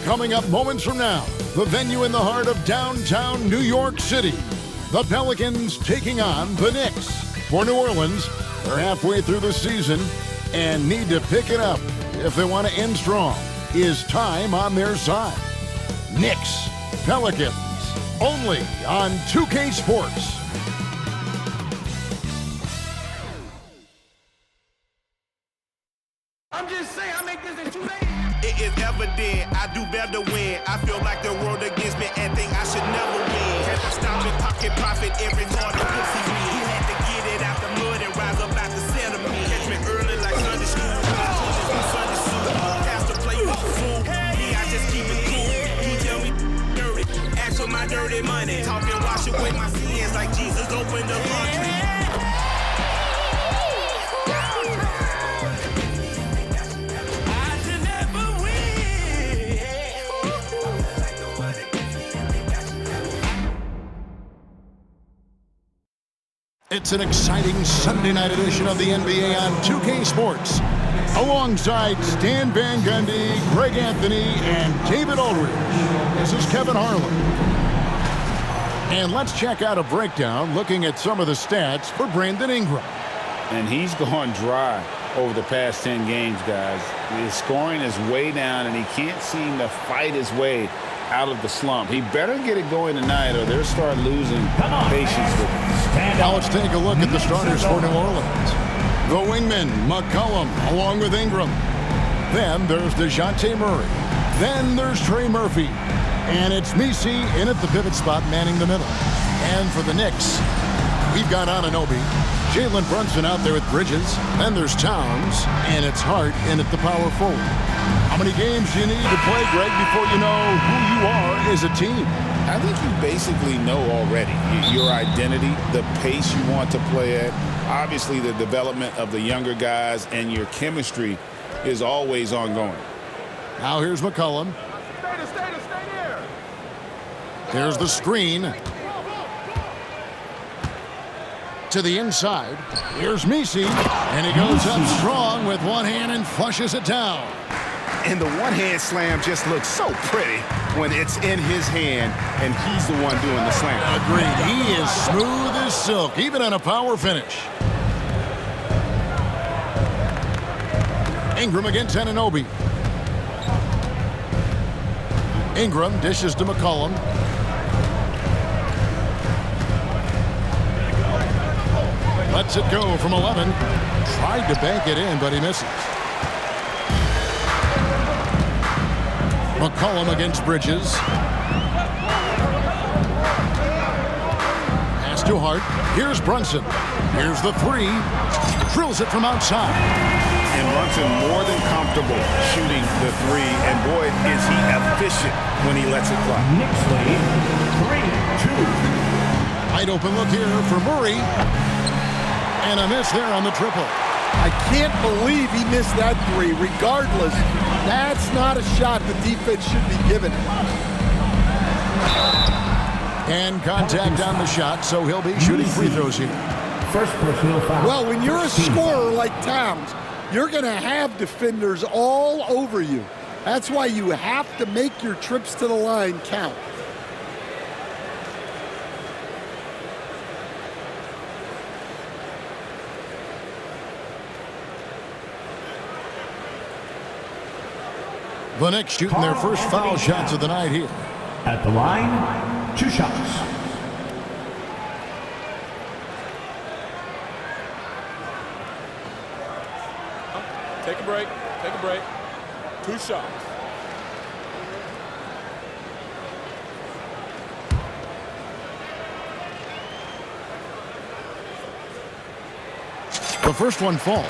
Coming up moments from now, the venue in the heart of downtown New York City. The Pelicans taking on the Knicks. For New Orleans, they're halfway through the season and need to pick it up if they want to end strong. Is time on their side? Knicks, Pelicans, only on 2K Sports. I'm just saying, I make this in 2 days. It is evident I do better win. I feel like the world against me and think I should never win. Can I stop and pocket profit every quarter? He had to get it out the mud and rise up out the sentiment. Catch me early like Sunday school. Sunday suit. Pastor play you a fool. Me, I just keep it cool. You tell me dirty. Ask for my dirty money. Talk and wash away my sins like Jesus opened the laundry. It's an exciting Sunday night edition of the NBA on 2K Sports. Alongside Stan Van Gundy, Greg Anthony, and David Aldridge, this is Kevin Harlan. And let's check out a breakdown looking at some of the stats for Brandon Ingram. And he's gone dry over the past 10 games, guys. His scoring is way down, and he can't seem to fight his way out of the slump. He better get it going tonight, or they'll start losing patience with him. Now let's take a look at the starters for New Orleans. The wingman, McCollum, along with Ingram. Then there's DeJounte Murray. Then there's Trey Murphy. And it's Messi in at the pivot spot, manning the middle. And for the Knicks, we've got Anunoby. Jalen Brunson out there with Bridges. Then there's Towns. And it's Hart in at the power forward. How many games do you need to play, Greg, before you know who you are as a team? I think you basically know already your identity, the pace you want to play at, obviously the development of the younger guys, and your chemistry is always ongoing. Now here's McCollum. Stay there. There's the screen. To the inside. Here's Messi. And he goes up strong with one hand and flushes it down. And the one-hand slam just looks so pretty when it's in his hand and he's the one doing the slam. Agreed. He is smooth as silk, even on a power finish. Ingram against Anunoby. Ingram dishes to McCollum. Lets it go from 11. Tried to bank it in, but he misses. McCollum against Bridges. Pass to Hart. Here's Brunson. Here's the three. Drills it from outside. And Brunson more than comfortable shooting the three. And boy, is he efficient when he lets it fly. Knicks lead 3-2. Wide open look here for Murray. And a miss there on the triple. I can't believe he missed that three. Regardless, that's not a shot the defense should be giving him. And contact on the shot, so he'll be shooting free throws here. First personal foul. Well, when you're a scorer like Towns, you're going to have defenders all over you. That's why you have to make your trips to the line count. The Knicks shooting their first foul shots of the night here. At the line, 2 shots. Take a break. 2 shots. The first one falls.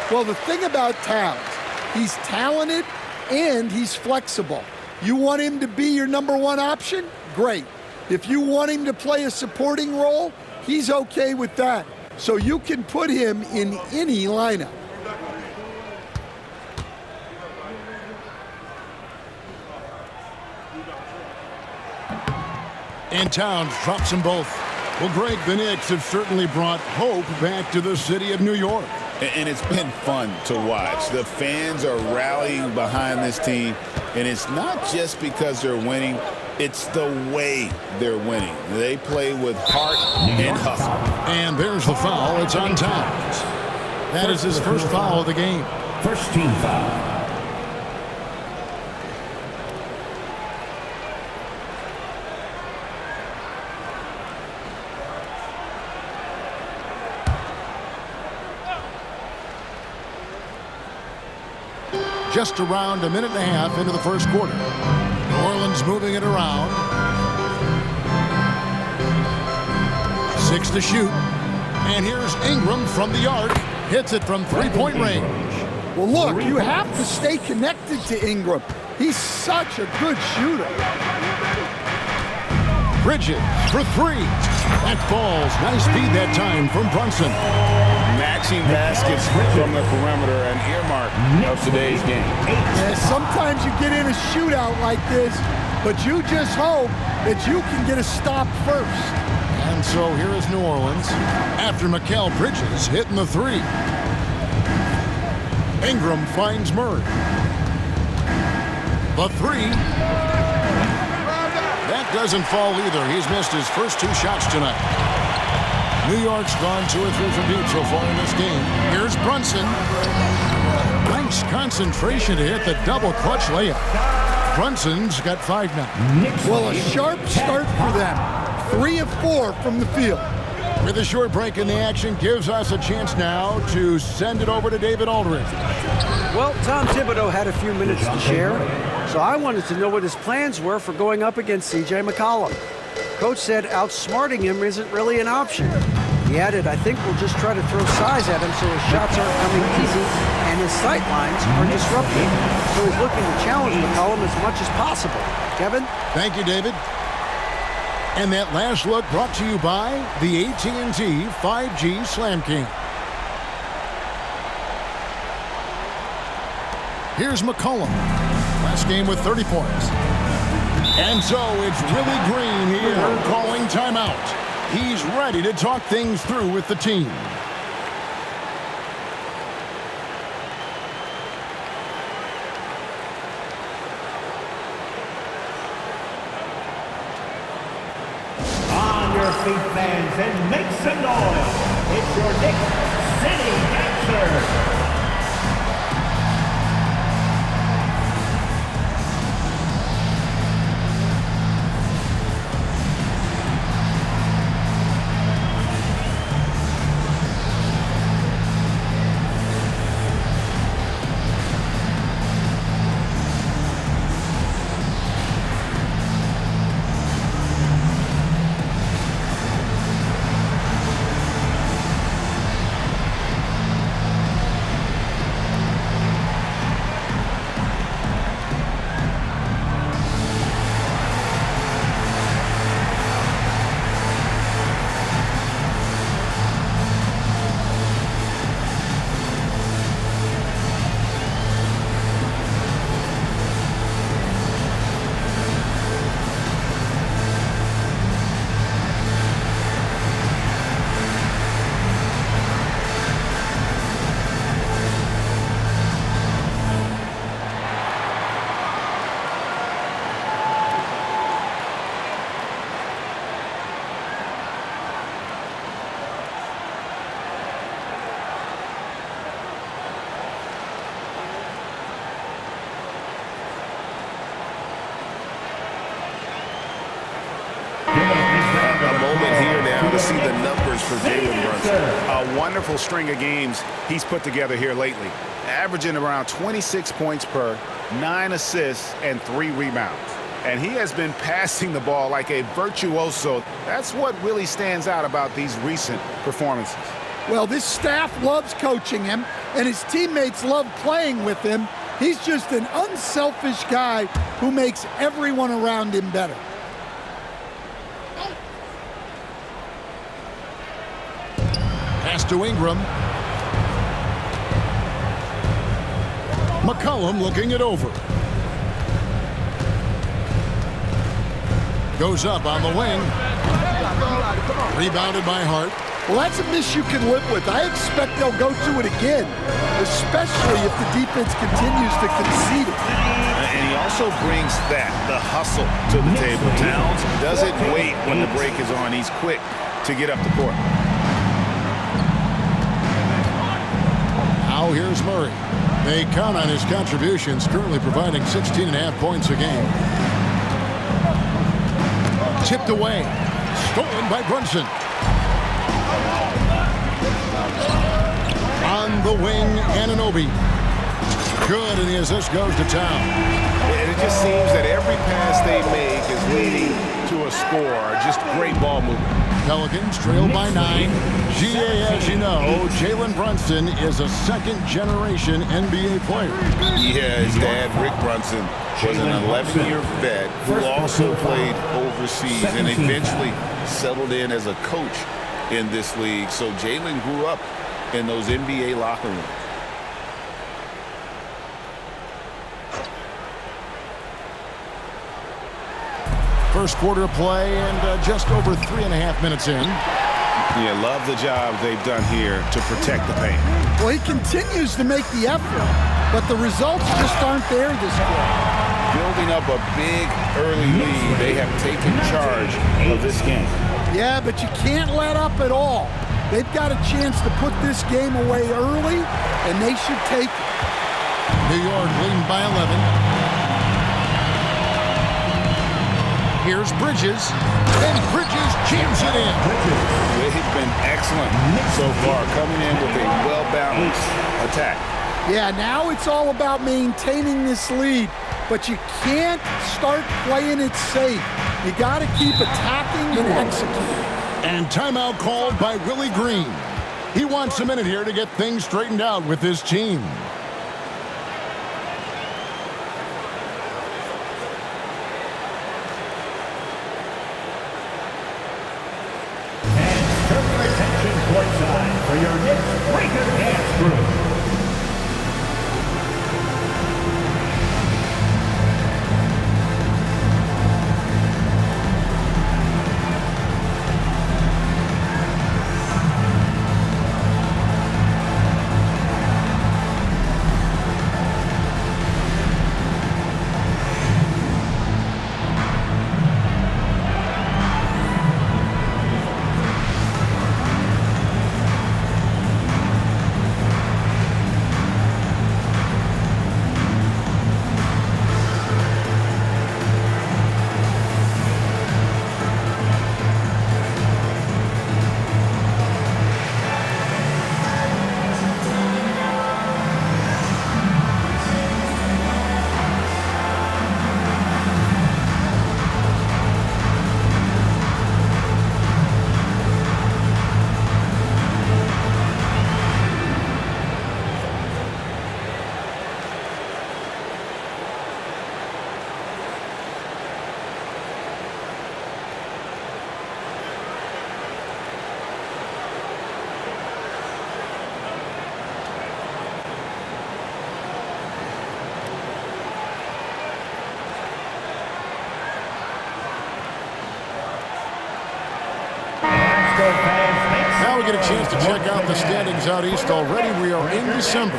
Well, the thing about Towns, he's talented and he's flexible. You want him to be your number one option? Great. If you want him to play a supporting role, he's okay with that. So you can put him in any lineup. And Towns drops them both. Well, Greg, the Knicks have certainly brought hope back to the city of New York. And it's been fun to watch. The fans are rallying behind this team, and it's not just because they're winning. It's the way they're winning. They play with heart and hustle. And there's the foul. It's on Towns. That is his first foul of the game. First team foul. Just around a minute and a half into the first quarter. New Orleans moving it around. 6 to shoot. And here's Ingram from the arc. Hits it from three-point range. Well, look, you have to stay connected to Ingram. He's such a good shooter. Bridges for three. That falls. Nice feed that time from Brunson. Matching baskets from the perimeter, an earmark of today's game. And sometimes you get in a shootout like this, but you just hope that you can get a stop first. And so here is New Orleans after Mikal Bridges hitting the three. Ingram finds Murray. The three. That doesn't fall either. He's missed his first 2 shots tonight. New York's gone 2 or 3 from deep so far in this game. Here's Brunson. Nice concentration to hit the double clutch layup. Brunson's got 5 now. Well, a sharp start for them. 3 of 4 from the field. With a short break in the action, gives us a chance now to send it over to David Aldridge. Well, Tom Thibodeau had a few minutes to share, so I wanted to know what his plans were for going up against C.J. McCollum. Coach said outsmarting him isn't really an option. He added, I think we'll just try to throw size at him so his shots aren't coming easy and his sight lines are disrupted. So he's looking to challenge McCollum as much as possible. Kevin? Thank you, David. And that last look brought to you by the AT&T 5G Slam King. Here's McCollum. Last game with 30 points. And so it's Willie Green here calling timeout. He's ready to talk things through with the team. On your feet, fans, and make some noise. It's your Knicks City Dancer. A moment here now to see the numbers for Jalen Brunson. A wonderful string of games he's put together here lately, averaging around 26 points per, 9 assists, and 3 rebounds. And he has been passing the ball like a virtuoso. That's what really stands out about these recent performances. Well, this staff loves coaching him, and his teammates love playing with him. He's just an unselfish guy who makes everyone around him better. Pass to Ingram. McCollum looking it over. Goes up on the wing. Rebounded by Hart. Well, that's a miss you can live with. I expect they'll go to it again, especially if the defense continues to concede it. And he also brings the hustle to the table. Towns doesn't wait when the break is on. He's quick to get up the court. Now here's Murray. They count on his contributions, currently providing 16.5 points a game. Tipped away. Stolen by Brunson. On the wing, Anunoby. Good, and the assist goes to Town. And it just seems that every pass they make is leading to a score. Just great ball movement. Pelicans trail by 9. GA, as you know, Jalen Brunson is a second-generation NBA player. Yeah, his dad, Rick Brunson, was an 11-year vet who also played overseas and eventually settled in as a coach in this league. So Jalen grew up in those NBA locker rooms. First quarter play and just over 3.5 minutes in. Yeah, love the job they've done here to protect the paint. Well, he continues to make the effort, but the results just aren't there this quarter. Building up a big early lead, they have taken charge of this game. Yeah, but you can't let up at all. They've got a chance to put this game away early, and they should take it. New York leading by 11. Here's Bridges, and Bridges jams it in. They've been excellent so far, coming in with a well-balanced attack. Yeah, now it's all about maintaining this lead, but you can't start playing it safe. You got to keep attacking and executing. And timeout called by Willie Green. He wants a minute here to get things straightened out with his team. Courtside for your Knicks Breaker Dance Crew. Now we get a chance to check out the standings out east. Already we are in December.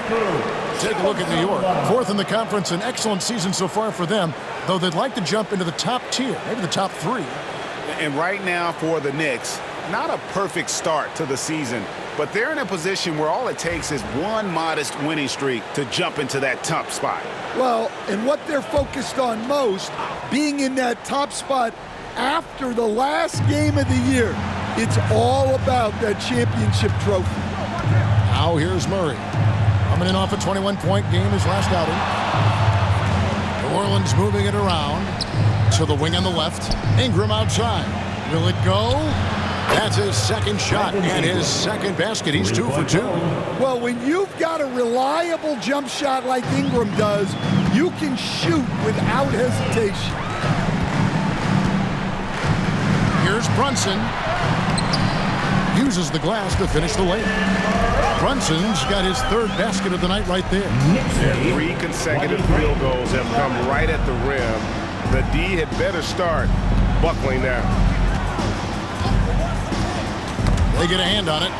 Take a look at New York. Fourth in the conference, an excellent season so far for them, though they'd like to jump into the top tier, maybe the top 3. And right now for the Knicks, not a perfect start to the season, but they're in a position where all it takes is one modest winning streak to jump into that top spot. Well, and what they're focused on most, being in that top spot after the last game of the year. It's all about that championship trophy. Now here's Murray. Coming in off a 21-point game his last outing. New Orleans moving it around to the wing on the left. Ingram outside. Will it go? That's his second shot and his second basket. He's 2 for 2. Well, when you've got a reliable jump shot like Ingram does, you can shoot without hesitation. Here's Brunson. Uses the glass to finish the layup. Brunson's got his 3rd basket of the night right there. 3 consecutive field goals have come right at the rim. The D had better start buckling now. They get a hand on it.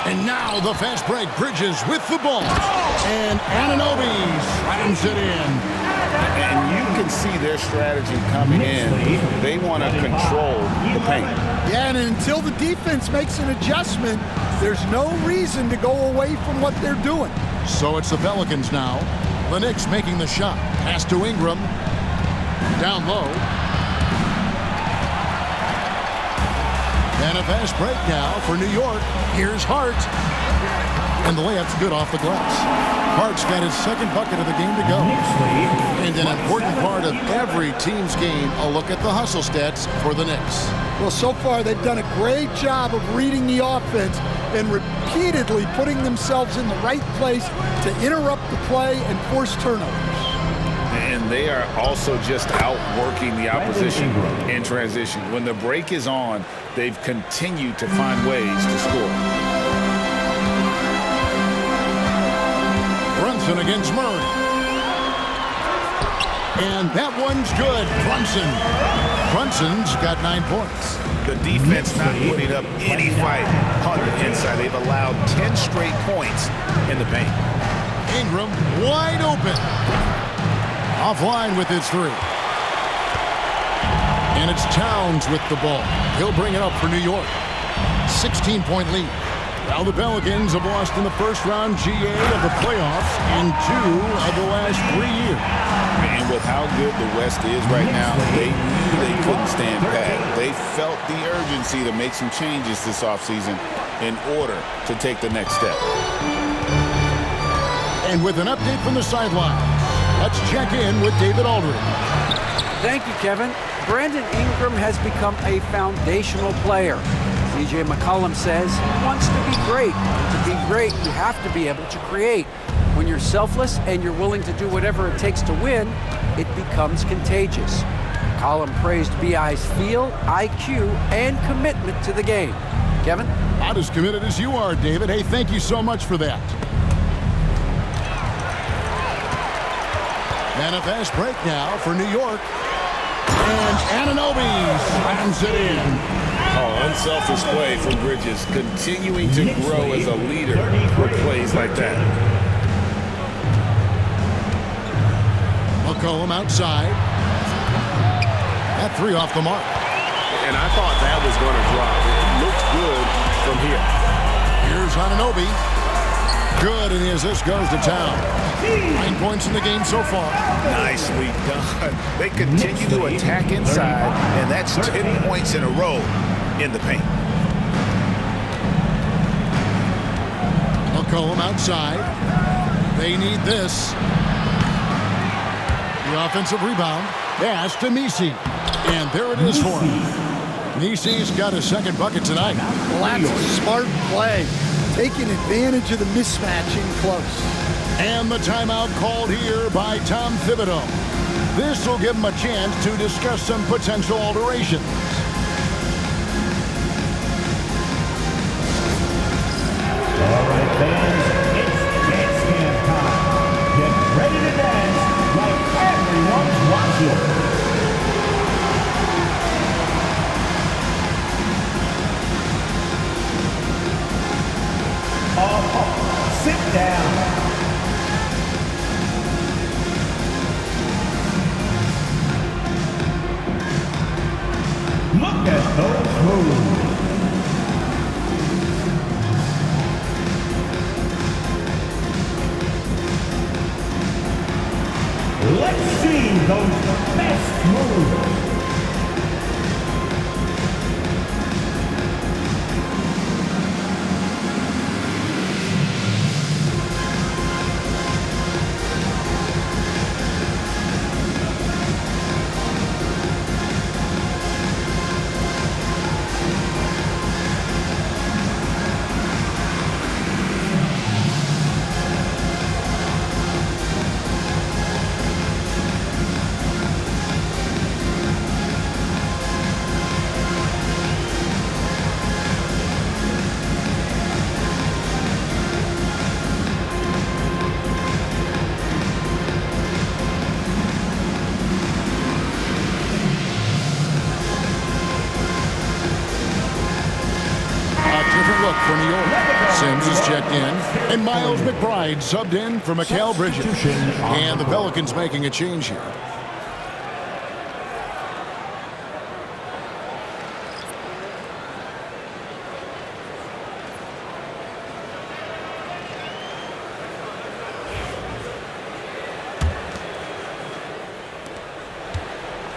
And now the fast break. Bridges with the ball. And Anunoby slams it in. And you can see their strategy coming in. They want to control the paint. Yeah, and until the defense makes an adjustment, there's no reason to go away from what they're doing. So it's the Pelicans now. The Knicks making the shot. Pass to Ingram. Down low. And a fast break now for New York. Here's Hart. And the layup's good off the glass. Hart's got his second bucket of the game to go. And an important part of every team's game, a look at the hustle stats for the Knicks. Well, so far they've done a great job of reading the offense and repeatedly putting themselves in the right place to interrupt the play and force turnovers. And they are also just outworking the opposition in transition. When the break is on, they've continued to find ways to score. Brunson against Murray. And that one's good. Brunson's got 9 points. The defense not putting up any fight on the inside. They've allowed 10 straight points in the paint. Ingram wide open. Offline with his three. And it's Towns with the ball. He'll bring it up for New York. 16-point lead. Now the Pelicans have lost in the first round GA of the playoffs in 2 of the last 3 years. And with how good the West is right now, they knew they couldn't stand pat. They felt the urgency to make some changes this offseason in order to take the next step. And with an update from the sideline, let's check in with David Aldridge. Thank you, Kevin. Brandon Ingram has become a foundational player. CJ McCollum says he wants to be great. To be great, you have to be able to create. When you're selfless and you're willing to do whatever it takes to win, it becomes contagious. McCollum praised BI's feel, IQ, and commitment to the game. Kevin? Not as committed as you are, David. Hey, thank you so much for that. And a fast break now for New York. And Anunoby slams it in. Oh, unselfish play from Bridges, continuing to grow as a leader with plays like that. McCollum outside. That three off the mark. And I thought that was going to drop. It looked good from here. Here's Anunoby. Good, and the assist goes to Town. 9 points in the game so far. Nicely done. They continue to attack inside, and that's 10 points in a row in the paint. McCollum outside. They need this. The offensive rebound. Pass to Misi. And there it is for him. Misi's got his second bucket tonight. Well, that's a smart play. Taking advantage of the mismatch in close. And the timeout called here by Tom Thibodeau. This will give him a chance to discuss some potential alterations. All right, fans, it's dance camp time. Get ready to dance like everyone's watching. Sit down. Look at those moves. Let's see those best moves. Miles McBride subbed in for Mikal Bridges. And the Pelicans making a change here.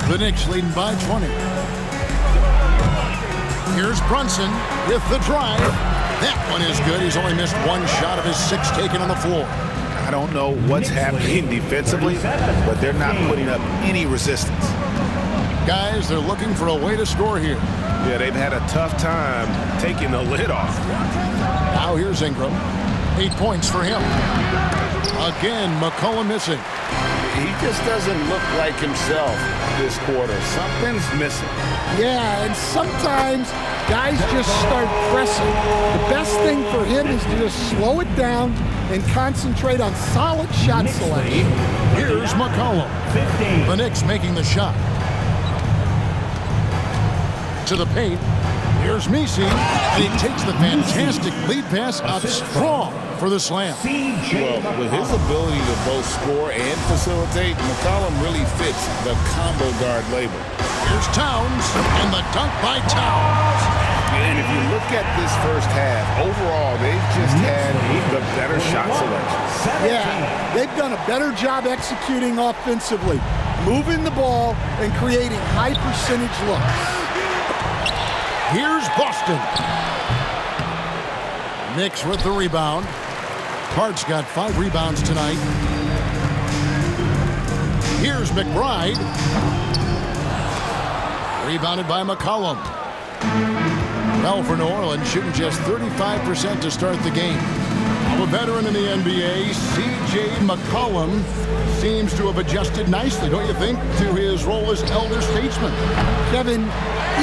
The Knicks leading by 20. Here's Brunson with the drive. That one is good. He's only missed one shot of his 6 taken on the floor. I don't know what's happening defensively, but they're not putting up any resistance. Guys, they're looking for a way to score here. Yeah, they've had a tough time taking the lid off. Now here's Ingram. 8 points for him. Again, McCollum missing. He just doesn't look like himself this quarter. Something's missing. Yeah, and sometimes guys just start pressing. The best thing for him is to just slow it down and concentrate on solid shot selection. Here's McCollum. The Knicks making the shot. To the paint. Here's Messi. And he takes the fantastic lead pass up strong for the slam. Well, with his ability to both score and facilitate, McCollum really fits the combo guard label. Here's Towns, and the dunk by Towns. And if you look at this first half, overall, they've just had the better shot selection. Yeah, they've done a better job executing offensively, moving the ball and creating high percentage looks. Here's Boston. Knicks with the rebound. Hart's got 5 rebounds tonight. Here's McBride. Rebounded by McCollum. Well, for New Orleans, shooting just 35% to start the game. A veteran in the NBA, C.J. McCollum, seems to have adjusted nicely, don't you think, to his role as elder statesman. Kevin,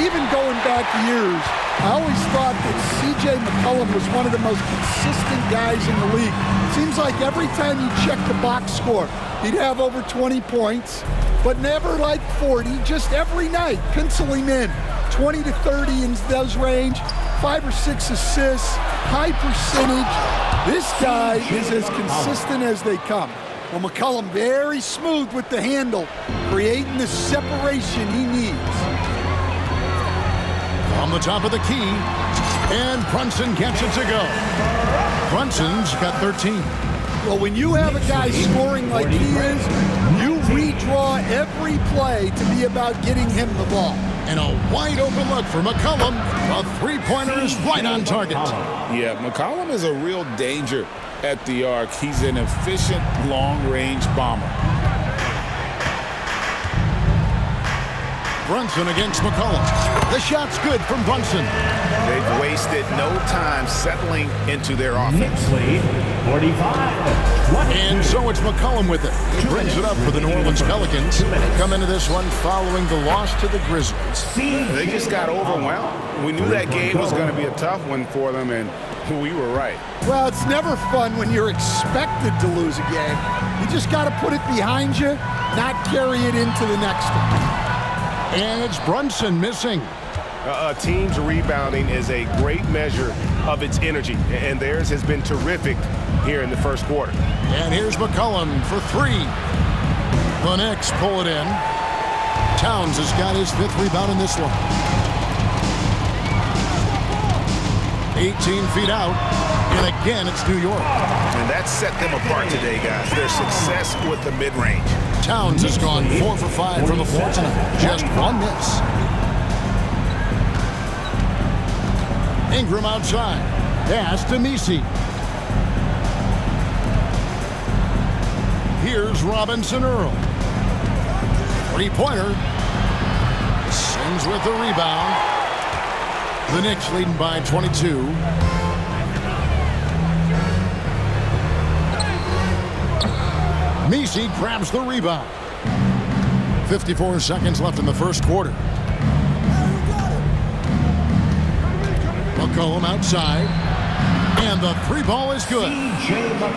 even going back years, I always thought that C.J. McCollum was one of the most consistent guys in the league. Seems like every time you check the box score, he'd have over 20 points, but never like 40, just every night, pencil him in. 20 to 30 in those range, 5 or 6 assists, high percentage. This guy is as consistent as they come. Well, McCollum very smooth with the handle, creating the separation he needs. On the top of the key, and Brunson gets it to go. Brunson's got 13. Well, when you have a guy scoring like he is, you redraw every play to be about getting him the ball. And a wide open look for McCollum. A three-pointer is right on target. Yeah, McCollum is a real danger at the arc. He's an efficient long-range bomber. Brunson against McCollum. The shot's good from Brunson. They've wasted no time settling into their offense. Knicks lead 45-22. And so it's McCollum with it. He brings it up for the New Orleans Pelicans. Come into this one following the loss to the Grizzlies. They just got overwhelmed. We knew that game was going to be a tough one for them, and we were right. Well, it's never fun when you're expected to lose a game. You just got to put it behind you, not carry it into the next one. And it's Brunson missing. A team's rebounding is a great measure of its energy, and theirs has been terrific here in the first quarter. And here's McCollum for 3. The Knicks pull it in. Towns has got his 5th rebound in this one. 18 feet out, and again it's New York. And that set them apart today, guys. Their success with the mid-range. Towns has gone 4 for 5 from the floor tonight. Just 1 miss. Ingram outside. Pass to Messi. Here's Robinson Earl. 3-pointer. Sings with the rebound. The Knicks leading by 22. Messi grabs the rebound. 54 seconds left in the first quarter. McCollum outside. And the 3 ball is good.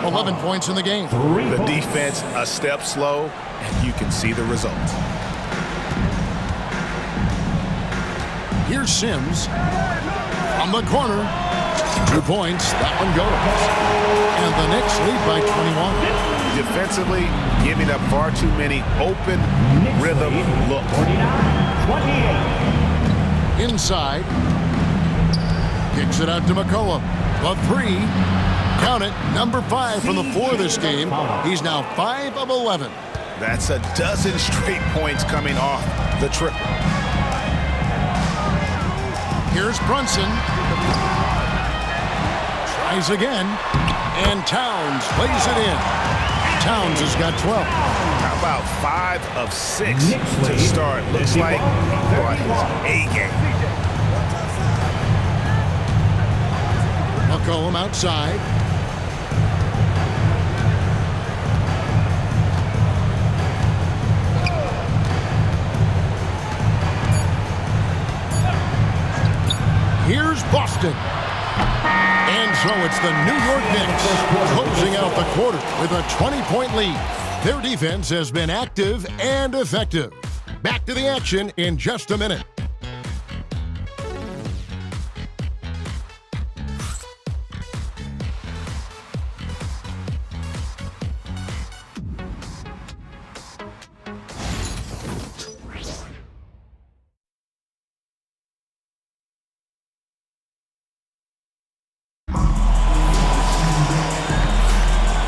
11 points in the game. The defense a step slow, and you can see the results. Here's Sims. From the corner. 2 points. That one goes. And the Knicks lead by 21. Defensively, giving up far too many open rhythm looks. 28. Inside. Kicks it out to McCollum. A 3. Count it. Number 5 from the floor this game. He's now 5 of 11. That's a dozen straight points coming off the triple. Here's Brunson. Tries again. And Towns plays it in. Towns has got 12. How about 5 of 6 to start? Looks like he brought his A game. McCollum outside. Here's Boston. And so it's the New York Knicks closing out the quarter with a 20-point lead. Their defense has been active and effective. Back to the action in just a minute.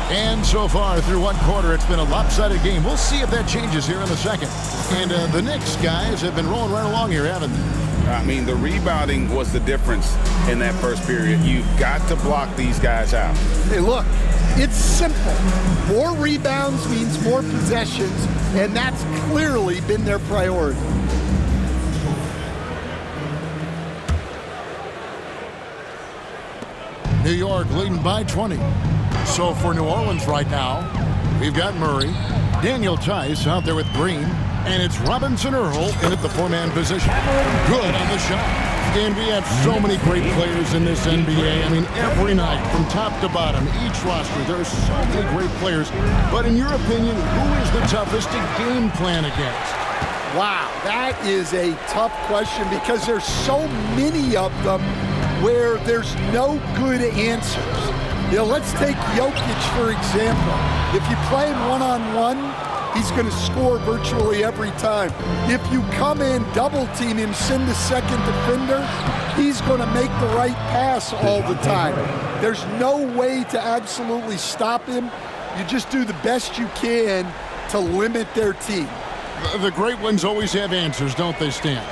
And so far through one quarter, it's been a lopsided game. We'll see if that changes here in the second. And the Knicks guys have been rolling right along here, haven't they? I mean, the rebounding was the difference in that first period. You've got to block these guys out. Hey, look, it's simple. More rebounds means more possessions, and that's clearly been their priority. New York leading by 20. So for New Orleans right now, we've got Murray, Daniel Tice out there with Green, and it's Robinson Earl in at the 4-man position. Good on the shot. And we have so many great players in this NBA. I mean, every night, from top to bottom, each roster, there are so many great players. But in your opinion, who is the toughest to game plan against? Wow, that is a tough question because there's so many of them where there's no good answers. You know, let's take Jokic, for example. If you play him one-on-one, he's going to score virtually every time. If you come in, double-team him, send the second defender, he's going to make the right pass all the time. There's no way to absolutely stop him. You just do the best you can to limit their team. The great ones always have answers, don't they, Stan?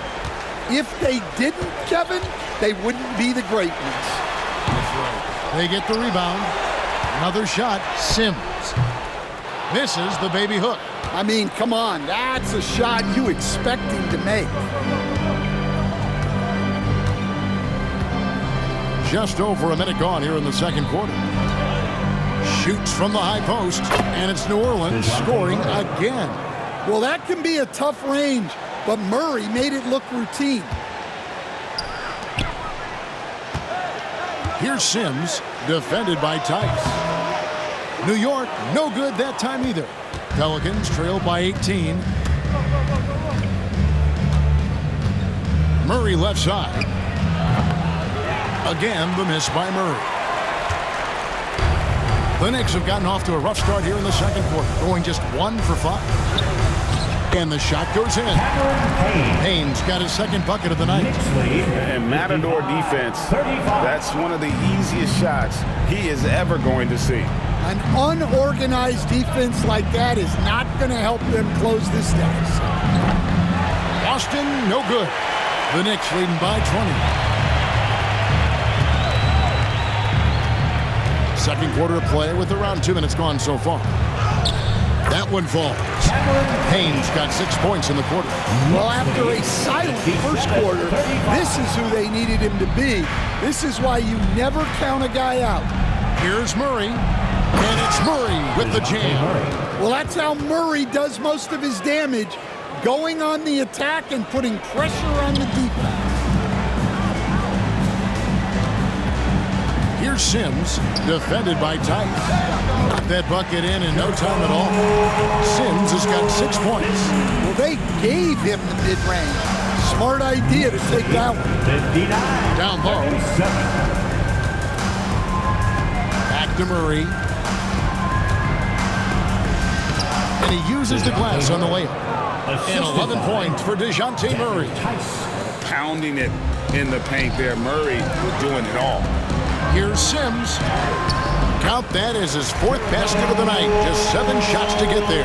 If they didn't, Kevin, they wouldn't be the great ones. That's right. They get the rebound. Another shot. Sims misses the baby hook. I mean, come on. That's a shot you expect him to make. Just over a minute gone here in the second quarter. Shoots from the high post, and it's New Orleans scoring again. Well, that can be a tough range, but Murray made it look routine. Here's Sims, defended by Tice. New York, no good that time either. Pelicans trail by 18. Murray left side. Again, the miss by Murray. The Knicks have gotten off to a rough start here in the second quarter, going just 1 for 5. And the shot goes in. Haynes got his second bucket of the night. And Matador defense, that's one of the easiest shots he is ever going to see. An unorganized defense like that is not going to help them close this deficit. Boston, no good. The Knicks leading by 20. Second quarter of play with around 2 minutes gone so far. That one falls. Haynes got 6 points in the quarter. Well, after a silent first quarter, this is who they needed him to be. This is why you never count a guy out. Here's Murray, and it's Murray with the jam. Well, that's how Murray does most of his damage, going on the attack and putting pressure on the defense. Here's Sims, defended by Tice. Got that bucket in no time at all. Sims has got 6 points. Well, they gave him the mid-range. Smart idea to take that one. 59. Down low. to Murray. And he uses the glass on the layup. And 11 points for DeJounte Murray. Pounding it in the paint there. Murray doing it all. Here's Sims. Count that as his 4th basket of the night. Just 7 shots to get there.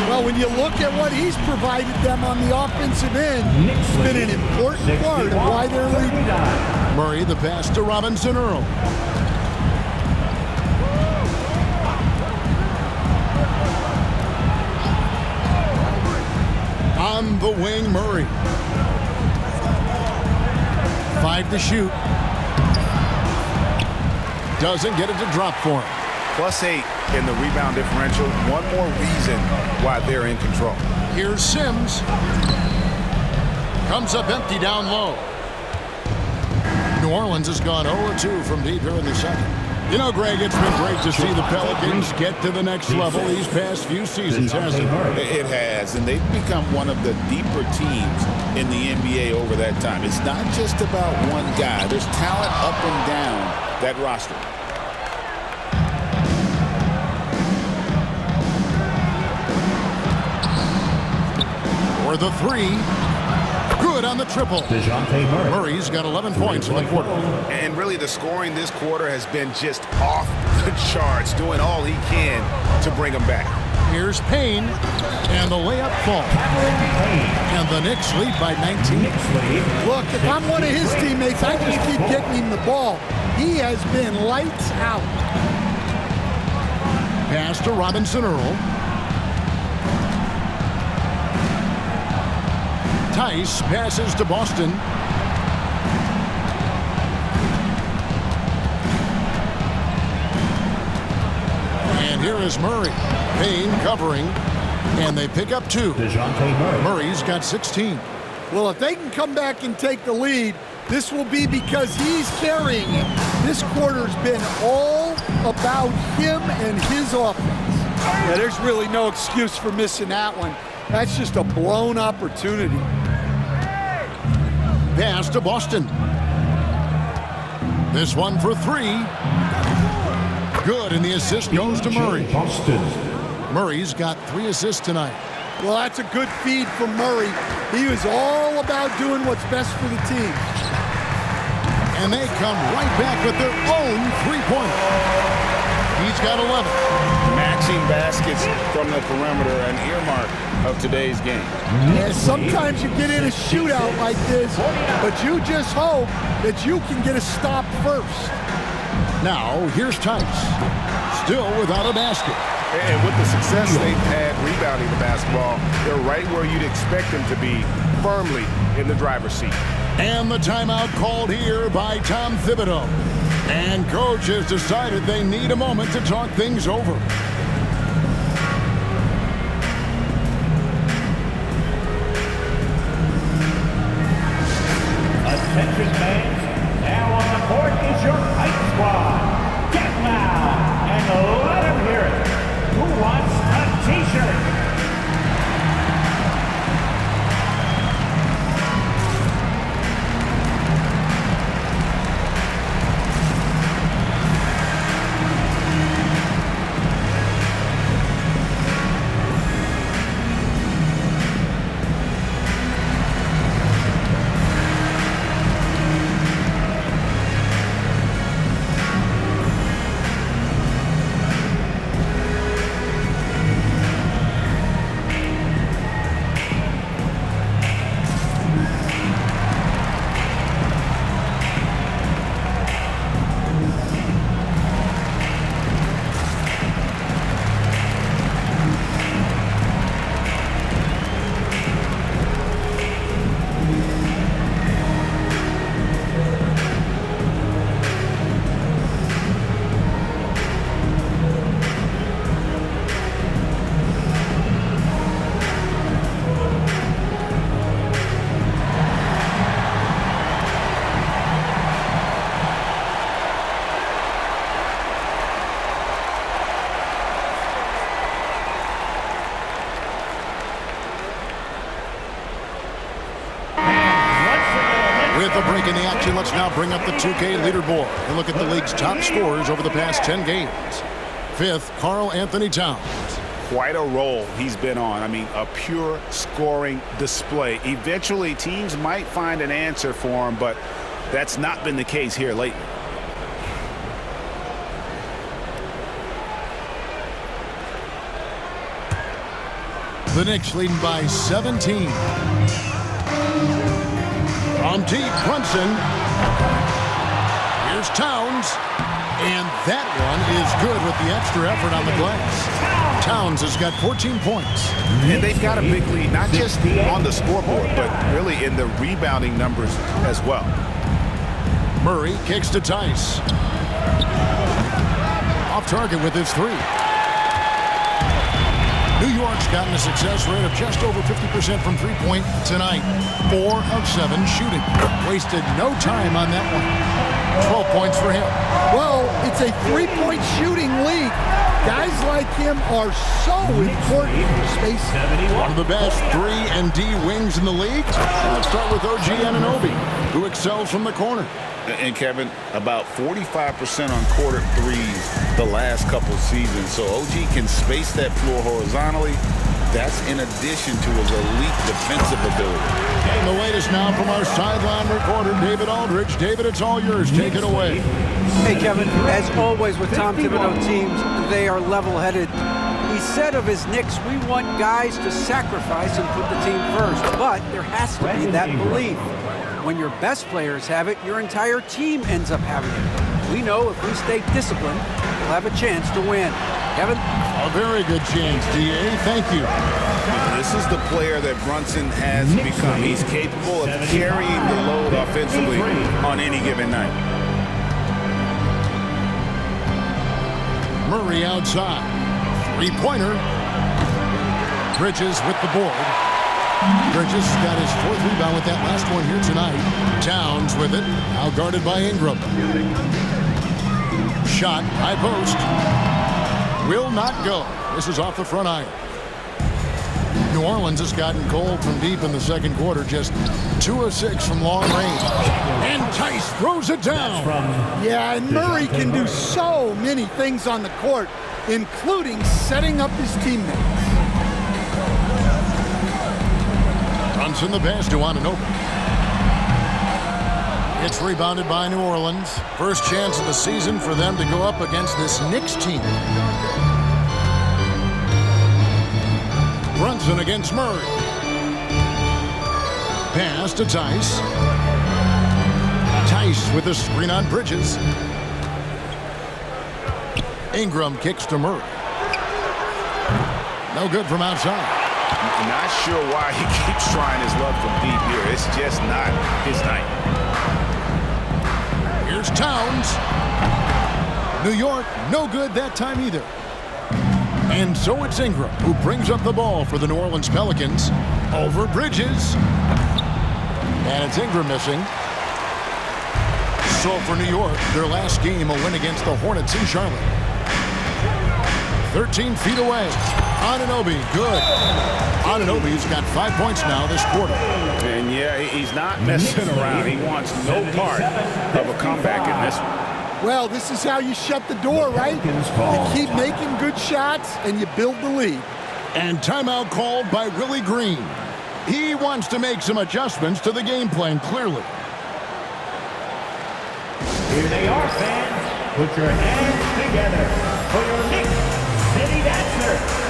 Well, when you look at what he's provided them on the offensive end, it's been an important part of why they're leading. Murray, the pass to Robinson Earl. On the wing, Murray. 5 to shoot. Doesn't get it to drop for him. +8 in the rebound differential. One more reason why they're in control. Here's Sims. Comes up empty down low. New Orleans has gone 0-2 from deep here in the second. You know, Greg, it's been great to see the Pelicans get to the next level these past few seasons, hasn't it? It has, and they've become one of the deeper teams in the NBA over that time. It's not just about one guy. There's talent up and down that roster. For the 3. Good on the triple. DeJounte Murray. Murray's got 11 points in the quarter. And really, the scoring this quarter has been just off the charts, doing all he can to bring them back. Here's Payne, and the layup falls. And the Knicks lead by 19. Look, if I'm one of his teammates, I just keep getting him the ball. He has been lights out. Pass to Robinson Earl. Tice passes to Boston. And here is Murray. Payne covering. And they pick up 2. DeJounte Murray. Murray's got 16. Well, if they can come back and take the lead, this will be because he's carrying it. This quarter's been all about him and his offense. Yeah, there's really no excuse for missing that one. That's just a blown opportunity. Pass to Boston. This one for 3. Good, and the assist goes to Murray. Boston. Murray's got 3 assists tonight. Well, that's a good feed from Murray. He was all about doing what's best for the team. And they come right back with their own 3-pointer. He's got 11. Matching baskets from the perimeter, an earmark of today's game. Yeah, sometimes you get in a shootout like this, but you just hope that you can get a stop first. Now, here's Tice. Still without a basket. And with the success they've had rebounding the basketball, they're right where you'd expect them to be, firmly in the driver's seat. And the timeout called here by Tom Thibodeau. And coach has decided they need a moment to talk things over. Attention fans, now on the court is your hype squad. Get loud and let them hear it. Who wants a t-shirt? break in the action. Let's now bring up the 2K leaderboard and look at the league's top scorers over the past 10 games. 5th, Karl Anthony Towns. Quite a role he's been on. I mean, a pure scoring display. Eventually, teams might find an answer for him, but that's not been the case here lately. The Knicks leading by 17. From deep, Brunson. Here's Towns. And that one is good with the extra effort on the glass. Towns has got 14 points. And they've got a big lead, not just on the scoreboard, but really in the rebounding numbers as well. Murray kicks to Tice. Off target with his three. New York's gotten a success rate of just over 50% from three-point tonight. 4 of 7 shooting. Wasted no time on that one. 12 points for him. Well, it's a three-point shooting league. Guys like him are so important for spacing. One of the best 3-and-D wings in the league. Let's start with OG Anunoby, who excels from the corner. And Kevin, about 45% on quarter threes the last couple seasons. So OG can space that floor horizontally. That's in addition to his elite defensive ability. And the latest now from our sideline reporter, David Aldridge. David, it's all yours. Take it away. Hey, Kevin, as always with Tom Thibodeau teams, they are level-headed. He said of his Knicks, we want guys to sacrifice and put the team first, but there has to be that belief. When your best players have it, your entire team ends up having it. We know if we stay disciplined, we'll have a chance to win. Kevin? A very good chance, D.A. Thank you. This is the player that Brunson has become. He's capable of carrying the load offensively on any given night. Murray outside. Three-pointer. Bridges with the board. Bridges got his 4th rebound with that last one here tonight. Towns with it. Now guarded by Ingram. Shot, high post. Will not go. This is off the front iron. New Orleans has gotten cold from deep in the second quarter. Just 2 of 6 from long range. And Tice throws it down. Yeah, and Murray can do so many things on the court, including setting up his teammates. Brunson the pass to Anunoby. It's rebounded by New Orleans. First chance of the season for them to go up against this Knicks team. Brunson against Murray. Pass to Tice. Tice with a screen on Bridges. Ingram kicks to Murray. No good from outside. I'm not sure why he keeps trying his luck from deep here. It's just not his night. Here's Towns. New York, no good that time either. And so it's Ingram who brings up the ball for the New Orleans Pelicans. Over Bridges. And it's Ingram missing. So for New York, their last game, a win against the Hornets in Charlotte. 13 feet away. Anunoby, good. Anunoby's got 5 points now this quarter. And yeah, he's not messing around. He wants no part of a comeback in this one. Well, this is how you shut the door, right? You keep making good shots and you build the lead. And timeout called by Willie Green. He wants to make some adjustments to the game plan, clearly. Here they are, fans. Put your hands together for your Knicks City Dancer.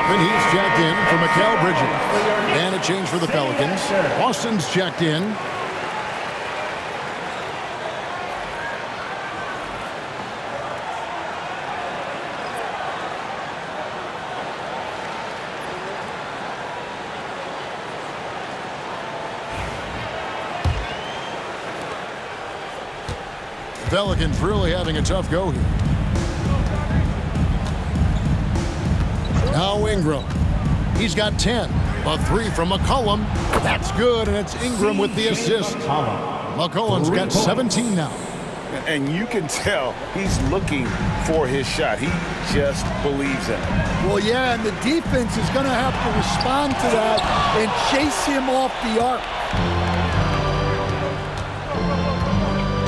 And he's checked in for Mikal Bridges. And a change for the Pelicans. Austin's checked in. Pelicans really having a tough go here. Now Ingram. He's got 10. A 3 from McCollum. That's good, and it's Ingram with the assist. McCollum's got 17 now. And you can tell he's looking for his shot. He just believes in it. Well, yeah, and the defense is going to have to respond to that and chase him off the arc.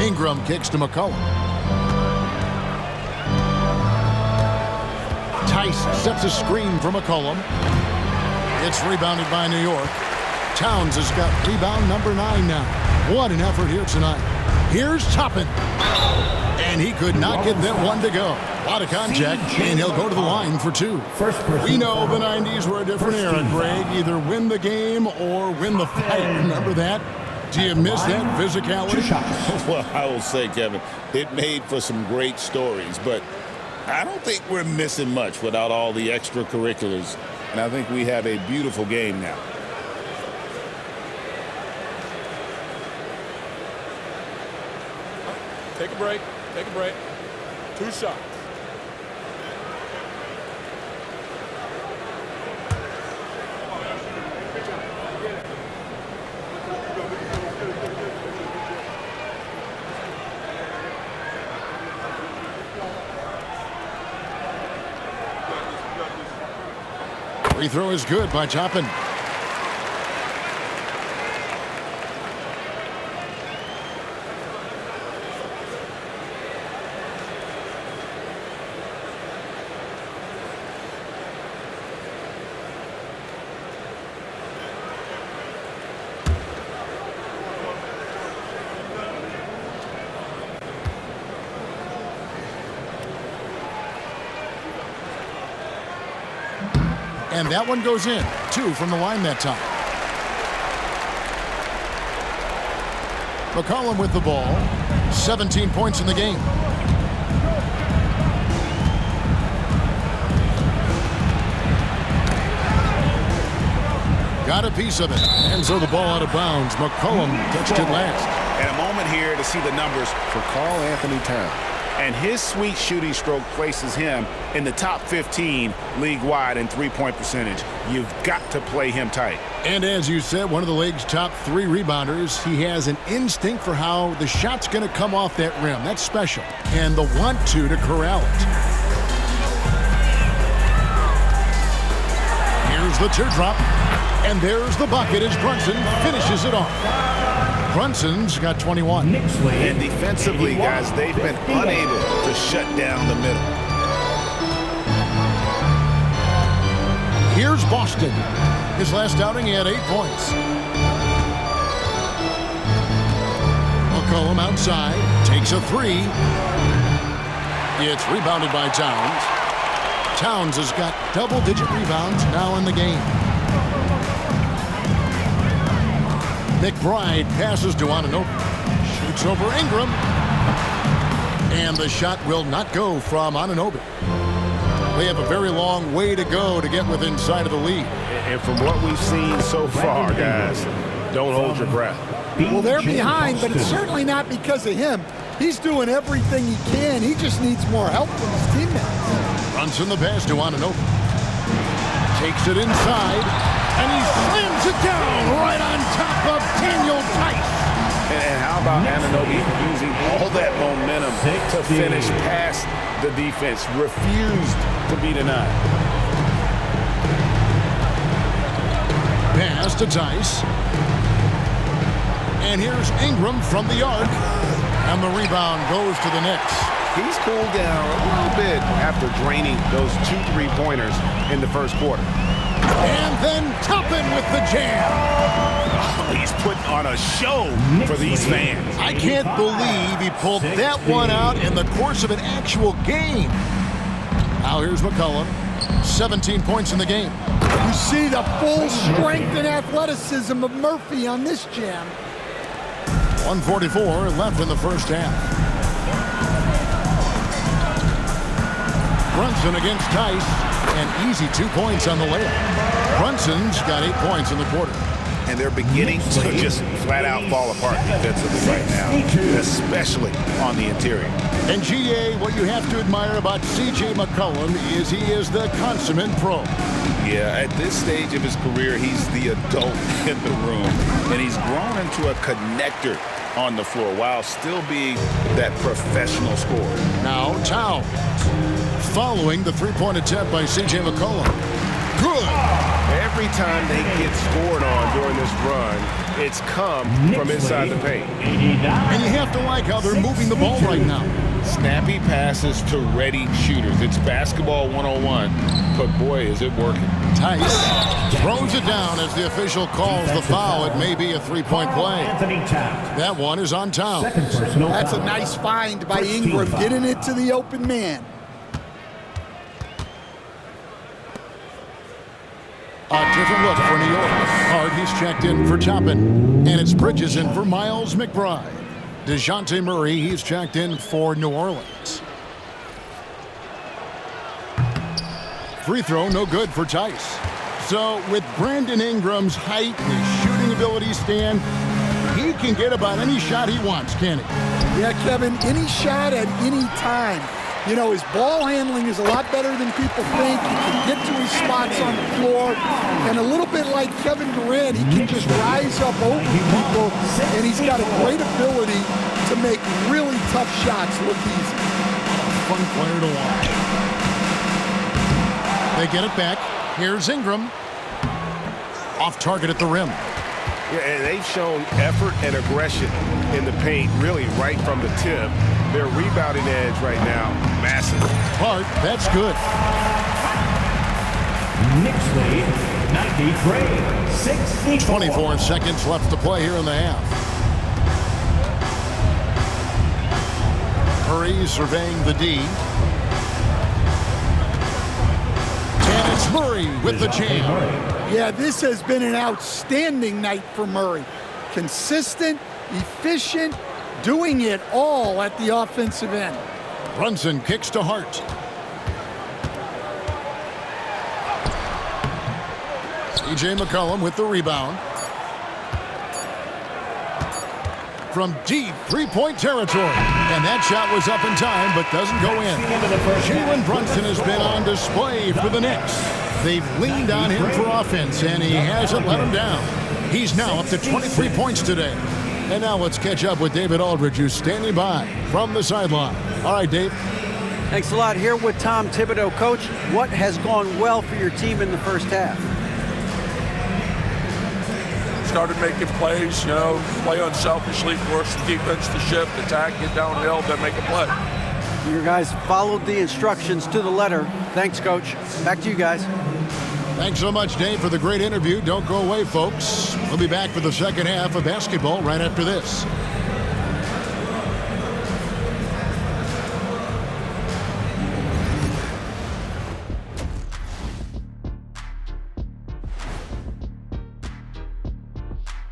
Ingram kicks to McCollum. Tice sets a screen for McCollum. It's rebounded by New York. Towns has got rebound number 9 now. What an effort here tonight. Here's Toppin. And he could not get that one to go. A lot of contact, and he'll go to the line for 2. We know the 90s were a different era, Greg. Either win the game or win the fight. Remember that? Do you miss that physicality? Well, I will say, Kevin, it made for some great stories, but I don't think we're missing much without all the extracurriculars, and I think we have a beautiful game now. Take a break. Take a break. 2 shots. Free throw is good by Toppin. And that one goes in. 2 from the line that time. McCollum with the ball. 17 points in the game. Got a piece of it. And so the ball out of bounds. McCollum touched it last. And a moment here to see the numbers for Karl Anthony Towns. And his sweet shooting stroke places him in the top 15 league-wide in three-point percentage. You've got to play him tight. And as you said, one of the league's top 3 rebounders. He has an instinct for how the shot's going to come off that rim. That's special. And the want-to corral it. Here's the teardrop. And there's the bucket as Brunson finishes it off. Brunson's got 21. And defensively, guys, they've been unable to shut down the middle. Here's Boston. His last outing, he had 8 points. McCollum outside, takes a 3. It's rebounded by Towns. Towns has got double-digit rebounds now in the game. McBride passes to Anunoby. Shoots over Ingram. And the shot will not go from Anunoby. They have a very long way to go to get within sight of the lead. And from what we've seen so far, guys, don't hold your breath. Well, they're behind, but it's certainly not because of him. He's doing everything he can. He just needs more help from his teammates. Runs in the pass to Anunoby. Takes it inside. And he slams it down right on top of Daniel Tice. And how about Anunoby using all that momentum to finish past the defense? Refused to be denied. Pass to Tice. And here's Ingram from the arc. And the rebound goes to the Knicks. He's cooled down a little bit after draining those 2 3-pointers in the first quarter. And then Toppin with the jam. Oh, he's putting on a show for these fans. I can't believe he pulled that one out in the course of an actual game. Now here's McCollum. 17 points in the game. You see the full strength and athleticism of Murphy on this jam. 1:44 left in the first half. Brunson against Tice, and easy 2 points on the layup. Brunson's got 8 points in the quarter. And they're beginning to just flat out fall apart defensively right now, especially on the interior. And GA, what you have to admire about C.J. McCollum is he is the consummate pro. Yeah, at this stage of his career, he's the adult in the room, and he's grown into a connector on the floor while still being that professional scorer. Now Towns, following the three-point attempt by C.J. McCollum. Good. Every time they get scored on during this run, it's come from inside the paint. And you have to like how they're moving the ball right now. Snappy passes to ready shooters. It's basketball 101, but boy, is it working. Tice throws it down as the official calls the foul. It may be a three-point play. That one is on Towns. That's a nice find by Ingram, getting it to the open man. A different look for New York. Hard, he's checked in for Toppin. And it's Bridges in for Miles McBride. DeJounte Murray, he's checked in for New Orleans. Free throw, no good for Tice. So with Brandon Ingram's height and his shooting ability, Stan, he can get about any shot he wants, can he? Yeah, Kevin, any shot at any time. You know, his ball handling is a lot better than people think. He can get to his spots on the floor. And a little bit like Kevin Durant, he can just rise up over people. And he's got a great ability to make really tough shots look easy. Fun player to watch. They get it back. Here's Ingram. Off target at the rim. Yeah, and they've shown effort and aggression in the paint, really right from the tip. Their rebounding edge right now, massive. Hart, that's good. Knicks lead, 93-64. 24 seconds left to play here in the half. Murray surveying the D. And it's Murray with the jam. Yeah, this has been an outstanding night for Murray. Consistent, efficient, doing it all at the offensive end. Brunson kicks to Hart. C.J. McCollum with the rebound. From deep three-point territory. And that shot was up in time, but doesn't go in. Jalen Brunson has been on display for the Knicks. They've leaned on him for offense, and he hasn't let him down. He's now up to 23 points today. And now let's catch up with David Aldridge, who's standing by from the sideline. All right, Dave. Thanks a lot. Here with Tom Thibodeau. Coach, what has gone well for your team in the first half? Started making plays, play unselfishly, force the defense to shift, attack, get downhill, then make a play. Your guys followed the instructions to the letter. Thanks, Coach. Back to you guys. Thanks so much, Dave, for the great interview. Don't go away, folks. We'll be back for the second half of basketball right after this.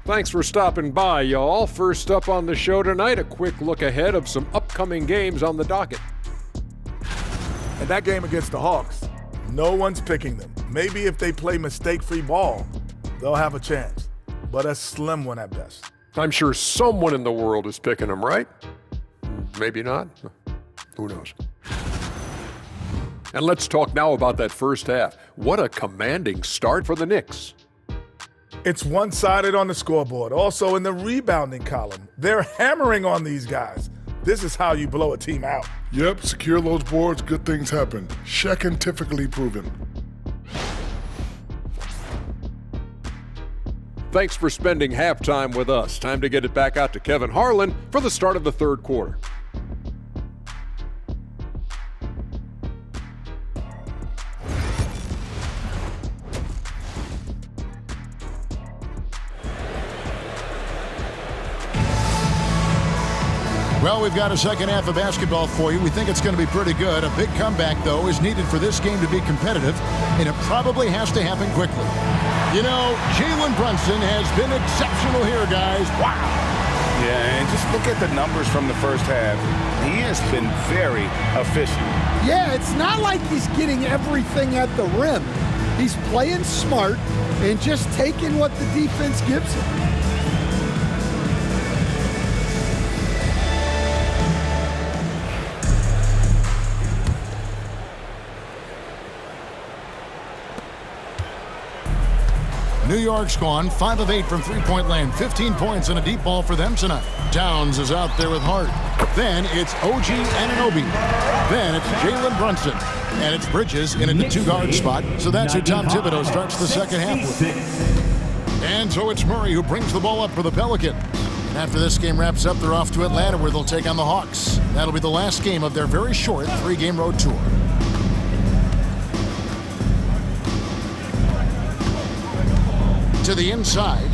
Thanks for stopping by, y'all. First up on the show tonight, a quick look ahead of some upcoming games on the docket. And that game against the Hawks, no one's picking them. Maybe if they play mistake-free ball, they'll have a chance, but a slim one at best. I'm sure someone in the world is picking them, right? Maybe not. Who knows? And let's talk now about that first half. What a commanding start for the Knicks. It's one-sided on the scoreboard. Also in the rebounding column, they're hammering on these guys. This is how you blow a team out. Yep, secure those boards, good things happen. Scientifically proven. Thanks for spending halftime with us. Time to get it back out to Kevin Harlan for the start of the third quarter. Well, we've got a second half of basketball for you. We think it's going to be pretty good. A big comeback, though, is needed for this game to be competitive, and it probably has to happen quickly. You know, Jalen Brunson has been exceptional here, guys. Wow. Yeah, and just look at the numbers from the first half. He has been very efficient. Yeah, it's not like he's getting everything at the rim. He's playing smart and just taking what the defense gives him. New York's gone 5 of 8 from three-point land. 15 points and a deep ball for them tonight. Downs is out there with Hart. Then it's OG Anunoby. Then it's Jalen Brunson. And it's Bridges in the two-guard spot. So that's who Tom Thibodeau starts the second half with. And so it's Murray who brings the ball up for the Pelicans. And after this game wraps up, they're off to Atlanta where they'll take on the Hawks. That'll be the last game of their very short 3-game road tour. To the inside.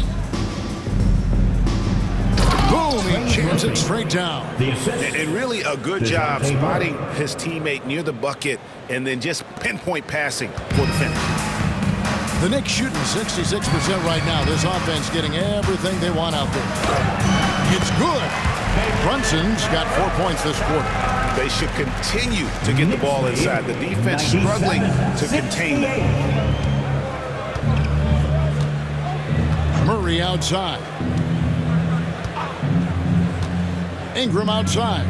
Boom, he jams it straight down. And really a good job spotting his teammate near the bucket and then just pinpoint passing for the finish. The Knicks shooting 66% right now. This offense getting everything they want out there. It's good. Brunson's got 4 points this quarter. They should continue to get the ball inside. The defense struggling to contain them. Murray outside. Ingram outside.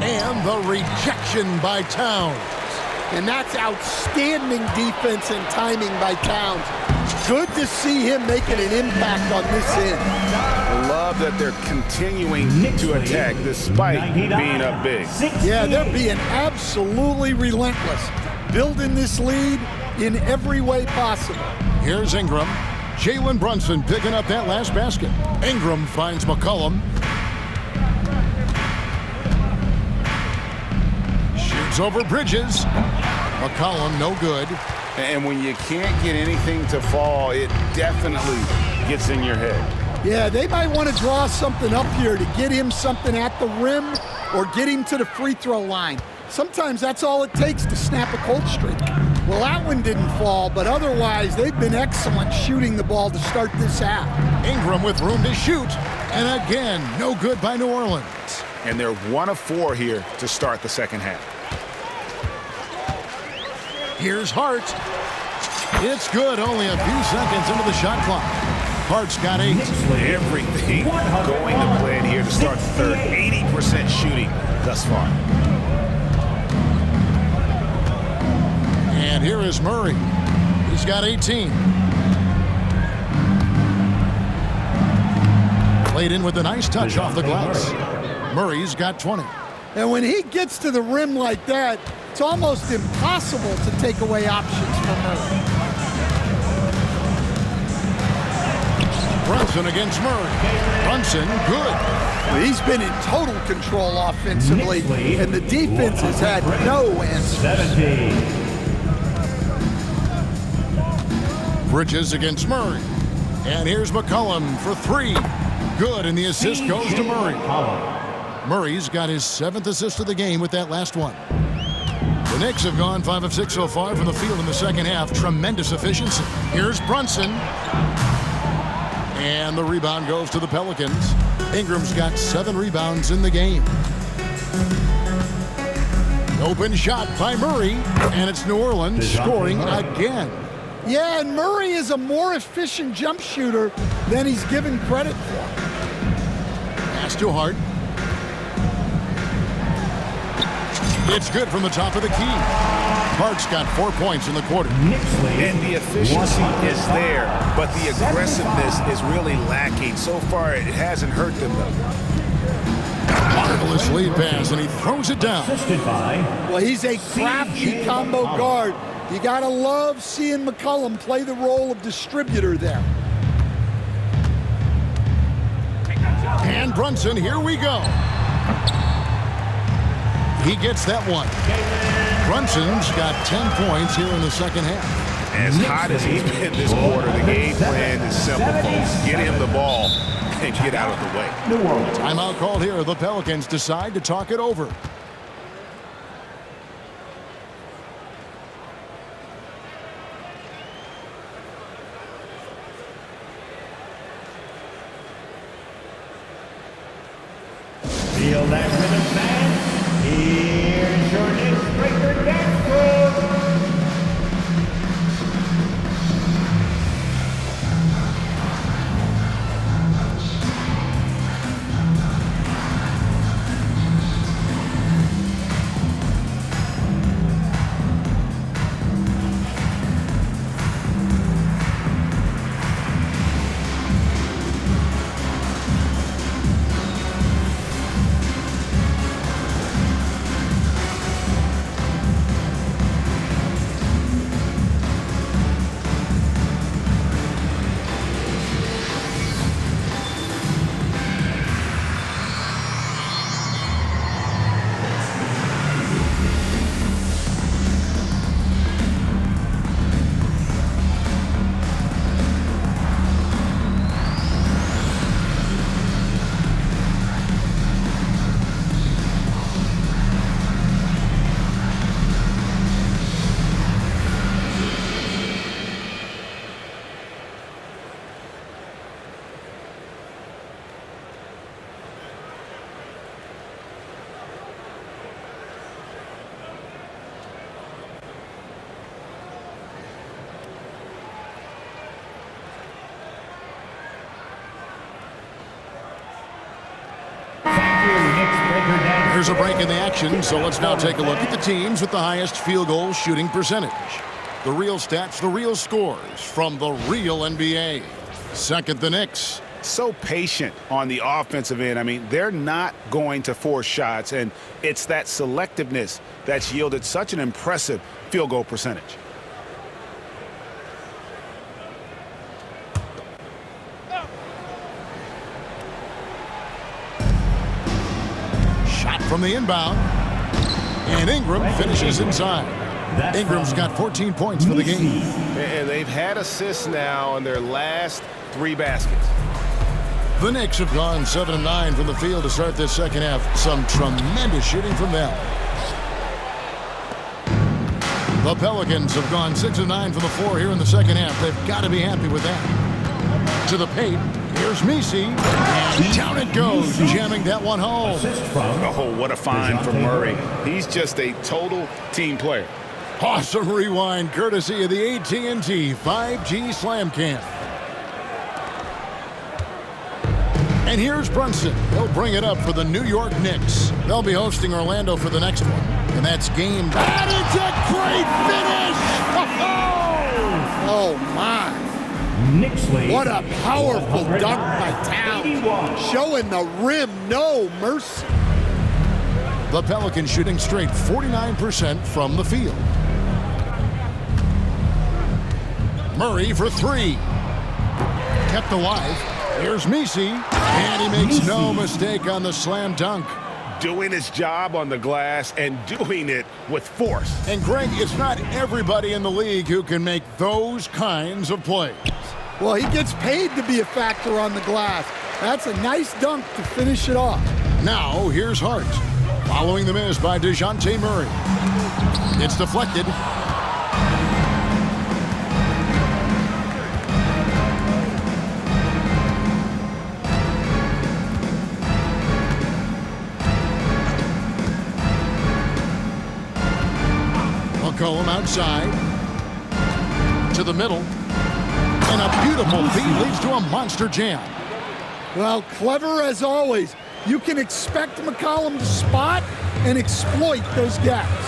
And the rejection by Towns. And that's outstanding defense and timing by Towns. Good to see him making an impact on this end. I love that they're continuing to attack despite being up big. Yeah, they're being absolutely relentless. Building this lead in every way possible. Here's Ingram. Jalen Brunson picking up that last basket. Ingram finds McCollum. Shoots over Bridges. McCollum no good. And when you can't get anything to fall, it definitely gets in your head. Yeah, they might want to draw something up here to get him something at the rim or get him to the free throw line. Sometimes that's all it takes to snap a cold streak. Well, that one didn't fall, but otherwise they've been excellent shooting the ball to start this half. Ingram with room to shoot. And again, no good by New Orleans. And they're 1 of 4 here to start the second half. Here's Hart. It's good, only a few seconds into the shot clock. Hart's got 8. Everything going to plan here to start the third. 80% shooting thus far. And here is Murray. He's got 18. Played in with a nice touch off the glass. Murray's got 20. And when he gets to the rim like that, it's almost impossible to take away options from Murray. Brunson against Murray. Brunson, good. He's been in total control offensively, and the defense has had no answers. Bridges against Murray. And here's McCollum for 3. Good, and the assist goes to Murray. Murray's got his 7th assist of the game with that last one. The Knicks have gone 5 of 6 so far from the field in the second half. Tremendous efficiency. Here's Brunson. And the rebound goes to the Pelicans. Ingram's got 7 rebounds in the game. Open shot by Murray. And it's New Orleans scoring again. Yeah, and Murray is a more efficient jump shooter than he's given credit for. Pass to Hart. It's good from the top of the key. Hart's got 4 points in the quarter. And the efficiency is there, but the aggressiveness is really lacking. So far, it hasn't hurt them, though. Marvelous lead pass, and he throws it down. Well, he's a crafty combo guard. You got to love seeing McCollum play the role of distributor there. And Brunson, here we go. He gets that one. Brunson's got 10 points here in the second half. As hot as he's been this quarter, the game plan is simple, folks. Get him the ball and get out of the way. Timeout called here. The Pelicans decide to talk it over. Feel that rhythm, man. Here's your Knicks breaker dance crew. Here's a break in the action, so let's now take a look at the teams with the highest field goal shooting percentage. The real stats, the real scores from the real NBA. Second, the Knicks. So patient on the offensive end. I mean, they're not going to force shots, and it's that selectiveness that's yielded such an impressive field goal percentage. Shot from the inbound. And Ingram finishes inside. Ingram's got 14 points for the game. And they've had assists now on their last 3 baskets. The Knicks have gone 7 of 9 from the field to start this second half. Some tremendous shooting from them. The Pelicans have gone 6 of 9 from the floor here in the second half. They've got to be happy with that. To the paint, here's Messi, and down it goes, jamming that one home. Oh, what a find from Murray. He's just a total team player. Awesome rewind, courtesy of the AT&T 5G Slam Cam. And here's Brunson. He'll bring it up for the New York Knicks. They'll be hosting Orlando for the next one. And that's game. That is a great finish! Oh, my. Knicks lead. What a powerful dunk by Towns. Showing the rim no mercy. The Pelicans shooting straight 49% from the field. Murray for 3. Kept alive. Here's Messi, and he makes no mistake on the slam dunk. Doing his job on the glass and doing it with force. And Greg, it's not everybody in the league who can make those kinds of plays. Well, he gets paid to be a factor on the glass. That's a nice dunk to finish it off. Now, here's Hart. Following the miss by DeJounte Murray. It's deflected. McCollum outside. To the middle. And a beautiful feed leads to a monster jam. Well, clever as always. You can expect McCollum to spot and exploit those gaps.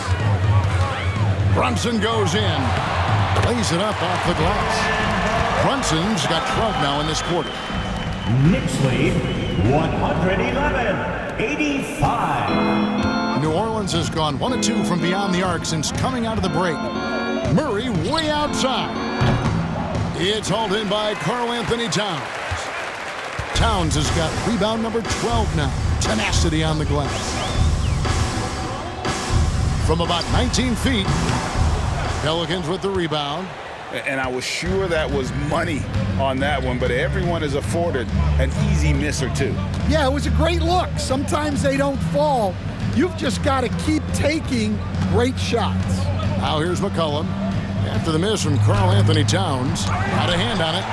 Brunson goes in. Lays it up off the glass. Brunson's got 12 now in this quarter. Knicks lead 111-85. New Orleans has gone 1 of 2 from beyond the arc since coming out of the break. Murray way outside. It's hauled in by Karl Anthony Towns. Towns has got rebound number 12 now. Tenacity on the glass. From about 19 feet, Pelicans with the rebound. And I was sure that was money on that one, but everyone is afforded an easy miss or two. Yeah, it was a great look. Sometimes they don't fall. You've just got to keep taking great shots. Now here's McCollum. After the miss from Karl Anthony Towns, got a hand on it.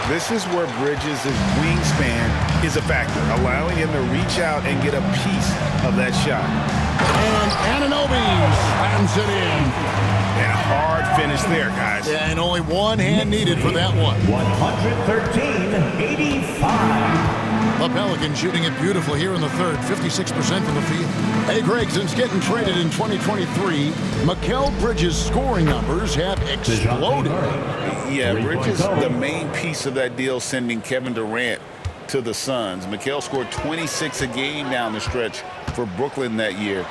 This is where Bridges' wingspan is a factor, allowing him to reach out and get a piece of that shot. And Anunoby slams it in. And a hard finish there, guys. Yeah, and only one hand needed for that one. 113-85. The Pelicans shooting it beautifully here in the third, 56% from the field. Hey, Greg, since getting traded in 2023, Mikal Bridges' scoring numbers have exploded. Yeah, Bridges, the main piece of that deal, sending Kevin Durant to the Suns. Mikal scored 26 a game down the stretch for Brooklyn that year,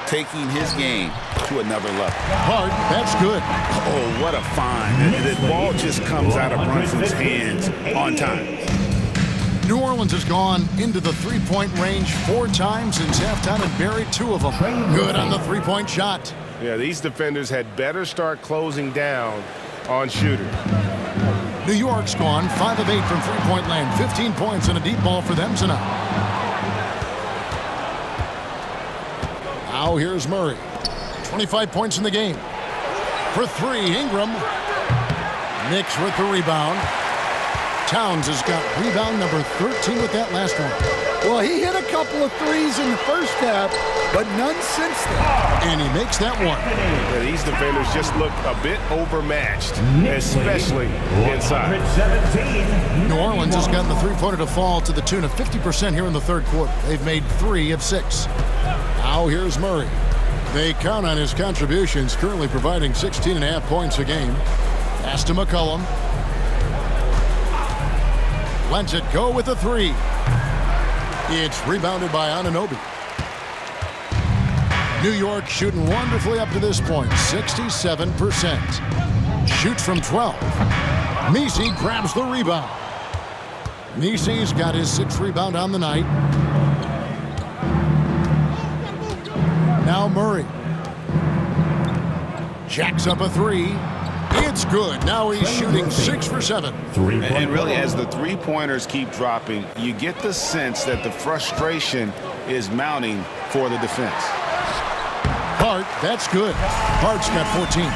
taking his game to another level. Hart, that's good. Oh, what a find. The ball just comes out of Brunson's hands on time. New Orleans has gone into the three-point range 4 times since halftime and buried 2 of them. Good on the three-point shot. Yeah, these defenders had better start closing down on shooters. New York's gone 5 of 8 from three-point land. 15 points and a deep ball for them tonight. Now here's Murray. 25 points in the game. For 3, Ingram. Knicks with the rebound. Towns has got rebound number 13 with that last one. Well, he hit a couple of threes in the first half, but none since then. And he makes that one. Yeah, these defenders just look a bit overmatched, especially inside. New Orleans has gotten the three-pointer to fall to the tune of 50% here in the third quarter. They've made 3 of 6. Now here's Murray. They count on his contributions, currently providing 16.5 points a game. Pass to McCollum. Lets it go with a 3. It's rebounded by Anunoby. New York shooting wonderfully up to this point, 67%. Shoots from 12. Messi grabs the rebound. Messi's got his 6th rebound on the night. Now Murray. Jacks up a 3. It's good. Now he's shooting 6 for 7. And really, as the three-pointers keep dropping, you get the sense that the frustration is mounting for the defense. Hart, that's good. Hart's got 14.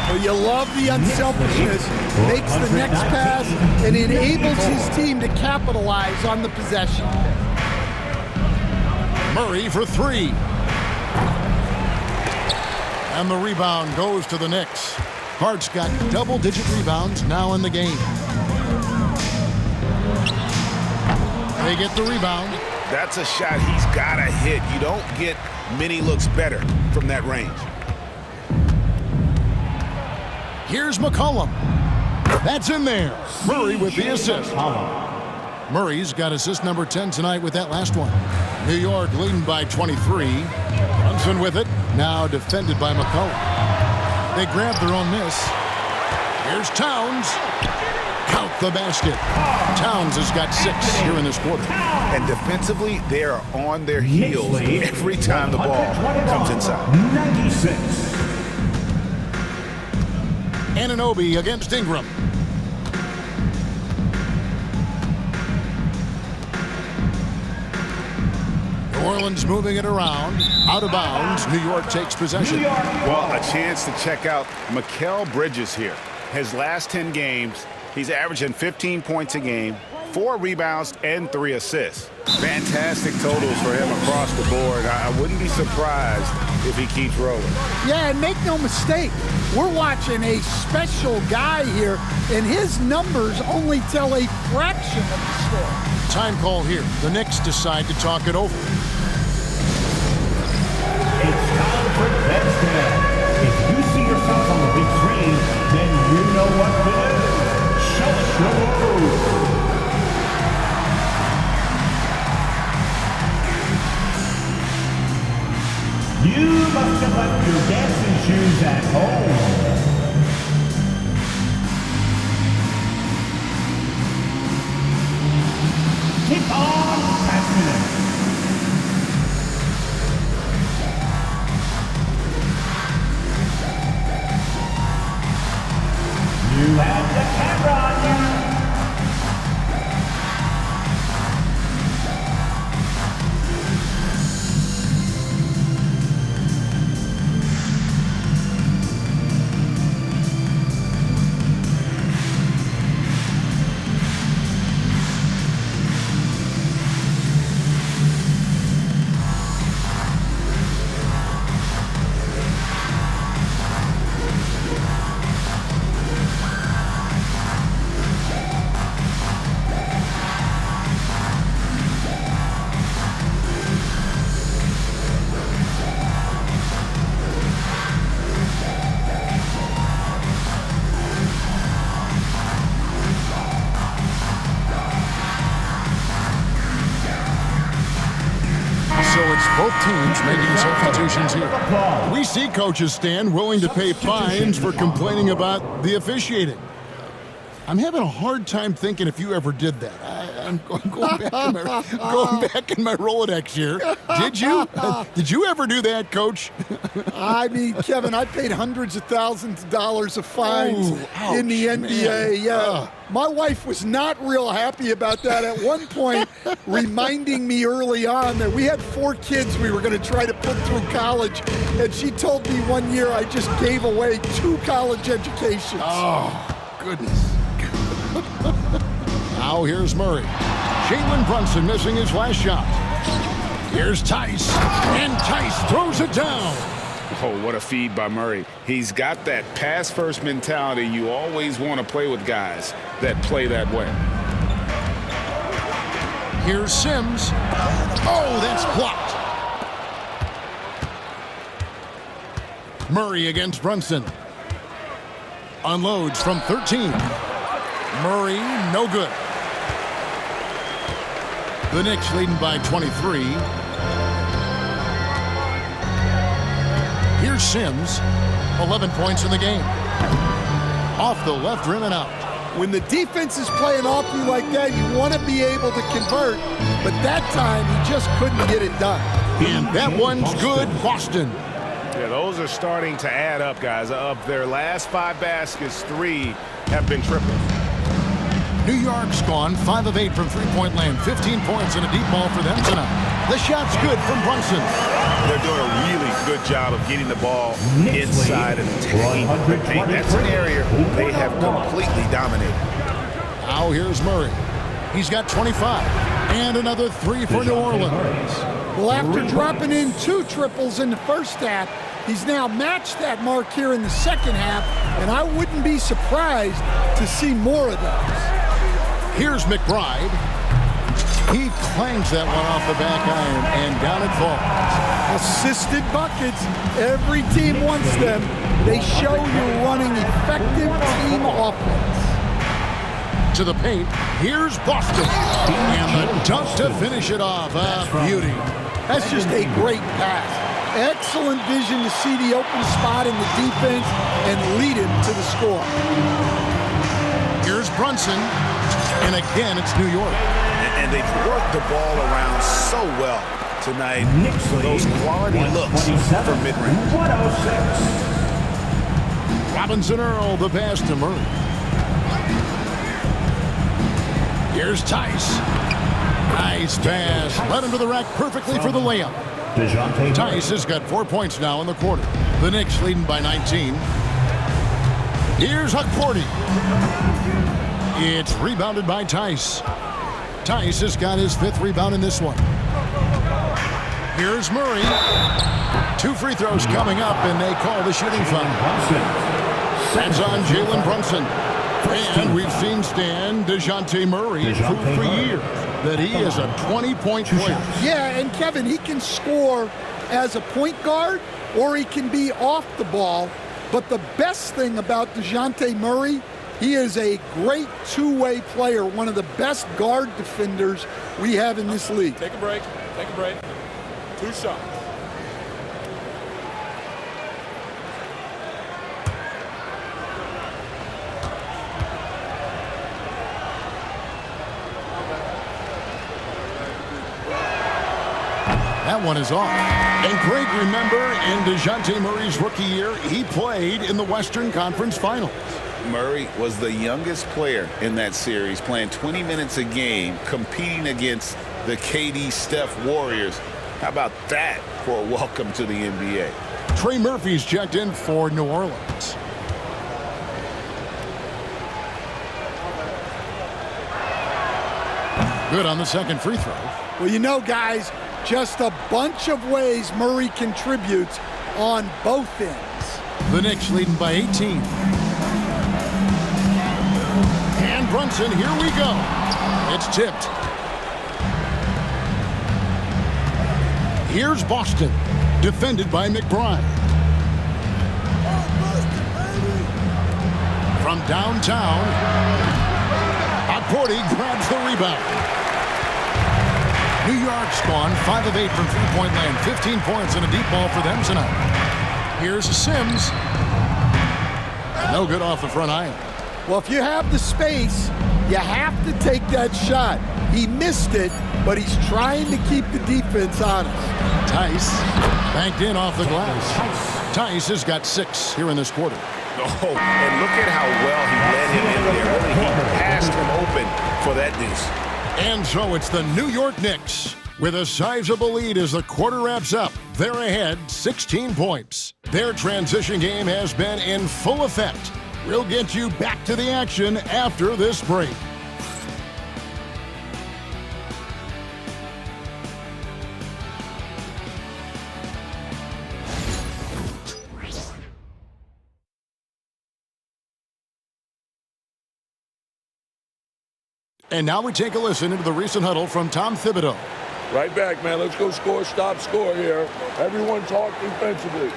Well, you love the unselfishness. Makes the next pass and enables his team to capitalize on the possession. Murray for 3. And the rebound goes to the Knicks. Hart's got double-digit rebounds now in the game. They get the rebound. That's a shot he's got to hit. You don't get many looks better from that range. Here's McCollum. That's in there. Murray with the assist. Murray's got assist number 10 tonight with that last one. New York leading by 23. Brunson with it. Now defended by McCollum. They grab their own miss. Here's Towns. Count the basket. Towns has got 6 here in this quarter. And defensively, they are on their heels every time the ball comes inside. 96. Anunoby against Ingram. New Orleans moving it around. Out of bounds. New York takes possession. Well, a chance to check out Mikal Bridges here. His last 10 games, he's averaging 15 points a game, 4 rebounds, and 3 assists. Fantastic totals for him across the board. I wouldn't be surprised if he keeps rolling. Yeah, and make no mistake, we're watching a special guy here, and his numbers only tell a fraction of the story. Time call here. The Knicks decide to talk it over. It's time for Ben's Day. If you see yourself on the big screen, then you know what to do. Show us your move. You must have left your dancing shoes at home. Keep on passing it. You Both teams making substitutions here. We see coaches stand willing to pay fines for complaining about the officiating. I'm having a hard time thinking if you ever did that. I'm going back in my Rolodex here. Did you? Did you ever do that, Coach? I mean, Kevin, I paid hundreds of thousands of dollars of fines in the NBA. Man. Yeah. My wife was not real happy about that at one point, reminding me early on that we had 4 kids we were going to try to put through college. And she told me one year I just gave away 2 college educations. Oh, goodness. Now here's Murray. Jalen Brunson missing his last shot. Here's Tice, and Tice throws it down. Oh, what a feed by Murray. He's got that pass-first mentality. You always want to play with guys that play that way. Here's Sims. Oh, that's blocked. Murray against Brunson. Unloads from 13. Murray, no good. The Knicks leading by 23. Here's Sims, 11 points in the game. Off the left rim and out. When the defense is playing off you like that, you want to be able to convert, but that time he just couldn't get it done. And that one's good, Boston. Yeah, those are starting to add up, guys. Of their last 5 baskets, 3 have been triples. New York's gone 5 of 8 from three-point land. 15 points and a deep ball for them tonight. The shot's good from Brunson. They're doing a really good job of getting the ball inside and attacking the paint. That's an area they have completely dominated. Now here's Murray. He's got 25. And another 3 for New Orleans. Well, after dropping in 2 triples in the first half, he's now matched that mark here in the second half, and I wouldn't be surprised to see more of those. Here's McBride. He clangs that one off the back iron, and down it falls. Assisted buckets. Every team wants them. They show you're running effective team offense. To the paint. Here's Boston. And the dunk to finish it off. A beauty. That's just a great pass. Excellent vision to see the open spot in the defense and lead him to the score. Here's Brunson. And again, it's New York. And they've worked the ball around so well tonight. Those quality looks for mid-range. Robinson Earl, the pass to Murray. Here's Tice. Nice pass. Led him to the rack perfectly for the layup. Tice has got 4 points now in the quarter. The Knicks leading by 19. Here's Huckporty. It's rebounded by Tice. Tice has got his 5th rebound in this one. Here's Murray. 2 free throws coming up, and they call the shooting foul. That's on Jalen Brunson. And we've seen Stan DeJounte Murray prove for years that he is a 20-point player. Yeah, and Kevin, he can score as a point guard, or he can be off the ball. But the best thing about DeJounte Murray, he is a great two-way player, one of the best guard defenders we have in this league. Take a break. Take a break. 2 shots. That one is off. And Greg, remember, in DeJounte Murray's rookie year, he played in the Western Conference Finals. Murray was the youngest player in that series, playing 20 minutes a game, competing against the KD Steph Warriors. How about that for a welcome to the NBA? Trey Murphy's checked in for New Orleans. Good on the second free throw. Well, you know, guys, just a bunch of ways Murray contributes on both ends. The Knicks leading by 18. And Brunson, here we go. It's tipped. Here's Boston, defended by McBride. From downtown, Huckporty grabs the rebound. New York's gone 5 of 8 from three-point land. 15 points and a deep ball for them tonight. Here's Sims. No good off the front iron. Well, if you have the space, you have to take that shot. He missed it, but he's trying to keep the defense honest. Tice banked in off the glass. Tice has got 6 here in this quarter. Oh, and look at how well he led him in there. Really, he passed him open for that deuce. And so it's the New York Knicks with a sizable lead as the quarter wraps up. They're ahead 16 points. Their transition game has been in full effect. We'll get you back to the action after this break. And now we take a listen into the recent huddle from Tom Thibodeau. Right back, man. Let's go score, stop, score here. Everyone talk defensively.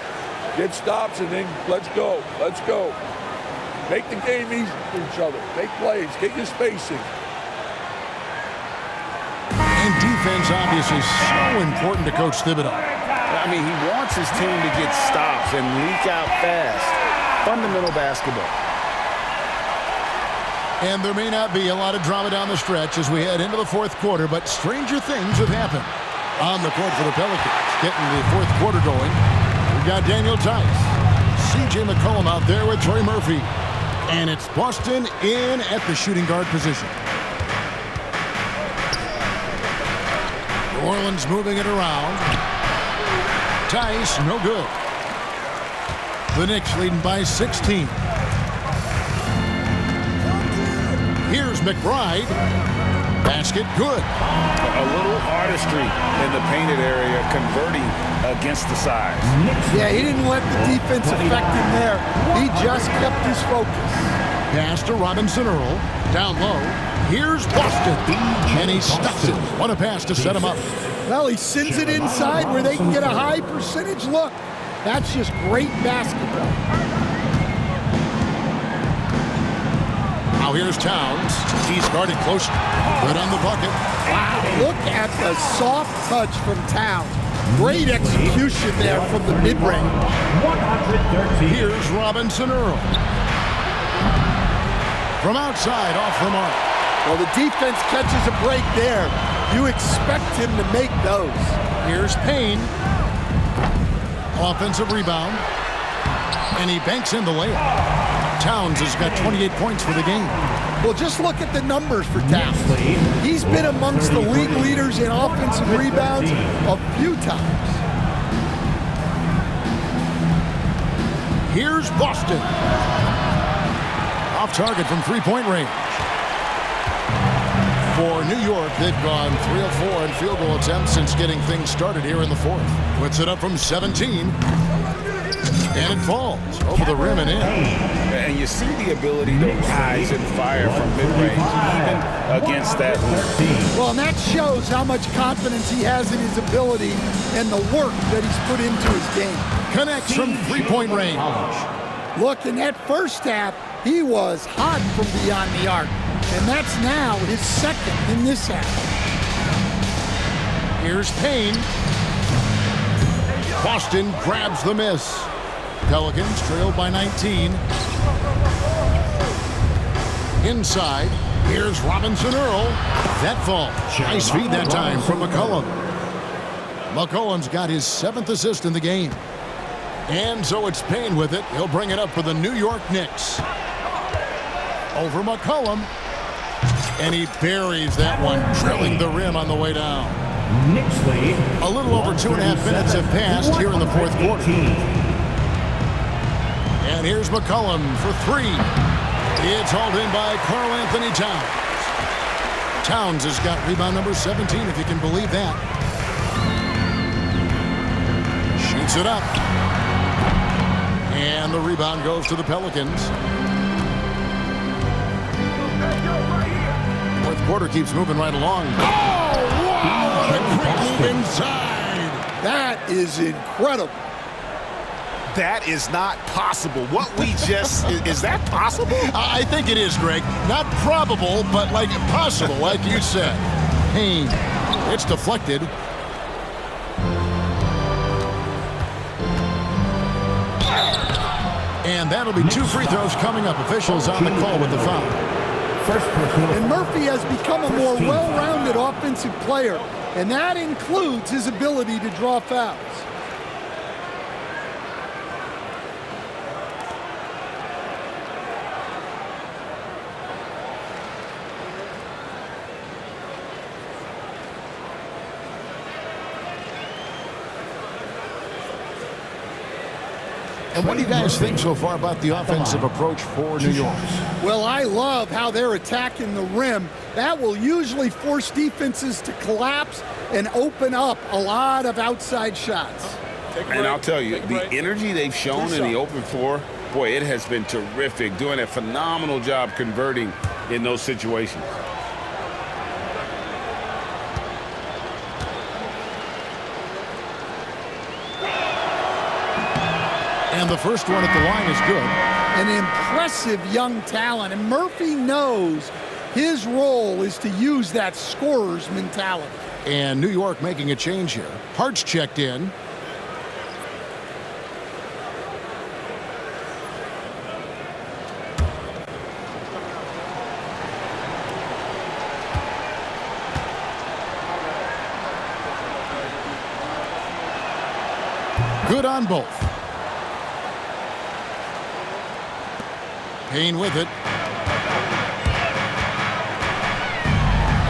Get stops and then let's go. Let's go. Make the game easy for each other. Make plays. Get your spacing. And defense obviously so important to Coach Thibodeau. I mean, he wants his team to get stops and leak out fast. Fundamental basketball. And there may not be a lot of drama down the stretch as we head into the fourth quarter, but stranger things have happened. On the court for the Pelicans, getting the fourth quarter going. We've got Daniel Tice, C.J. McCollum out there with Trey Murphy. And it's Boston in at the shooting guard position. New Orleans moving it around. Tice, no good. The Knicks leading by 16. Here's McBride. Basket good. A little artistry in the painted area, converting against the size. Yeah, he didn't let the defense affect him there. He just kept his focus. Pass to Robinson Earl. Down low. Here's Boston. And he stuffs it. What a pass to set him up. Well, he sends it inside where they can get a high percentage look. That's just great basketball. Now here's Towns. He's guarded close. Good on the bucket. Wow, look at the soft touch from Towns. Great execution there from the mid-range. 113. Here's Robinson Earl. From outside, off the mark. Well, the defense catches a break there. You expect him to make those. Here's Payne. Offensive rebound. And he banks in the layup. Towns has got 28 points for the game. Well, just look at the numbers for Towns. He's been amongst the league leaders in offensive rebounds a few times. Here's Boston. Off target from three-point range. For New York, they've gone 3 of 4 in field goal attempts since getting things started here in the fourth. Puts it up from 17. And it falls over the rim and in. And you see the ability to rise and fire from mid-range, even against that lead. Well, and that shows how much confidence he has in his ability and the work that he's put into his game. Connects from three-point range. Look, in that first half, he was hot from beyond the arc. And that's now his second in this half. Here's Payne. Boston grabs the miss. Pelicans trailed by 19. Inside, here's Robinson Earl. That falls. Nice feed that time from McCollum. McCollum's got his 7th assist in the game. And so it's Payne with it. He'll bring it up for the New York Knicks. Over McCollum. And he buries that one, drilling the rim on the way down. Knicks lead. A little over 2.5 minutes have passed here in the fourth quarter. And here's McCollum for 3. It's hauled in by Karl Anthony Towns. Towns has got rebound number 17, if you can believe that. Shoots it up. And the rebound goes to the Pelicans. Fourth quarter keeps moving right along. Oh, wow! A quick move inside. That is incredible. That is not possible. What we just, is that possible? I think it is, Greg. Not probable, but like possible, like you said. Payne It's deflected. And that'll be 2 free throws coming up. Officials on the call with the foul. And Murphy has become a more well-rounded offensive player, and that includes his ability to draw fouls. And what do you guys think so far about the offensive approach for New York? Well, I love how they're attacking the rim. That will usually force defenses to collapse and open up a lot of outside shots. And I'll tell you, the energy they've shown in the open floor, boy, it has been terrific, doing a phenomenal job converting in those situations. And the first one at the line is good. An impressive young talent, and Murphy knows his role is to use that scorer's mentality. And New York making a change here. Hart's checked in. Good on both. Payne with it.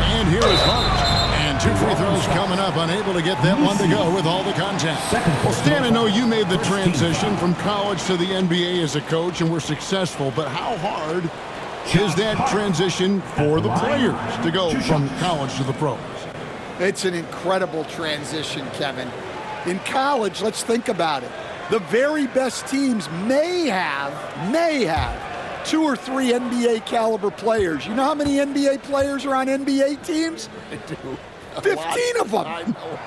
And here is Hart. And 2 free throws coming up. Unable to get that one to go with all the contact. Well, Stan, I know you made the transition from college to the NBA as a coach and were successful, but how hard is that transition for the players to go from college to the pros? It's an incredible transition, Kevin. In college, let's think about it. The very best teams may have 2 or 3 NBA caliber players. You know how many NBA players are on NBA teams? I do. 15 of them. I know.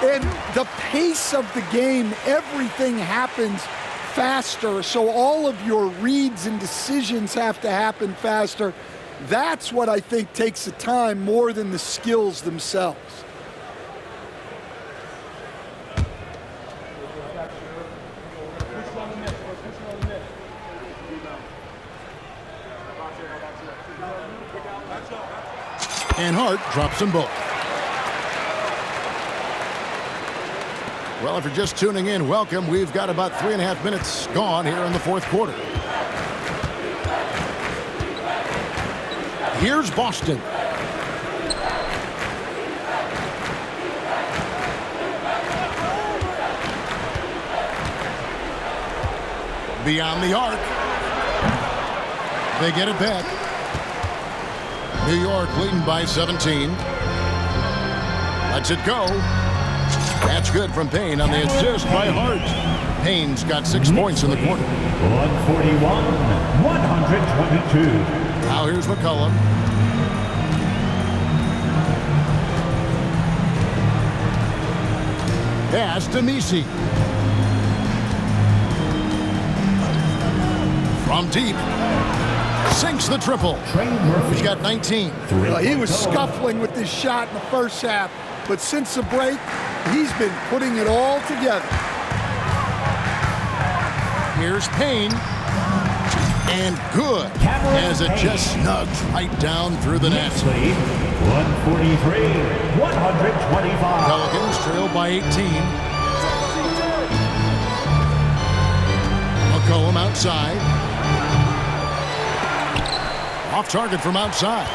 And the pace of the game, everything happens faster. So all of your reads and decisions have to happen faster. That's what I think takes the time more than the skills themselves. And Hart drops them both. Well, if you're just tuning in, welcome. We've got about 3.5 minutes gone here in the fourth quarter. Here's Boston. Beyond the arc. They get it back. New York leading by 17. Lets it go. That's good from Payne on the assist by Hart. Payne's got 6 points in the quarter. 141-122. Now here's McCollum. Pass to Misi. From deep. Sinks the triple. He's got 19. He was scuffling with this shot in the first half, but since the break, he's been putting it all together. Here's Payne. And good, as it just snugs right down through the net. 143-125. Pelicans trail by 18. McCollum outside. Off target from outside.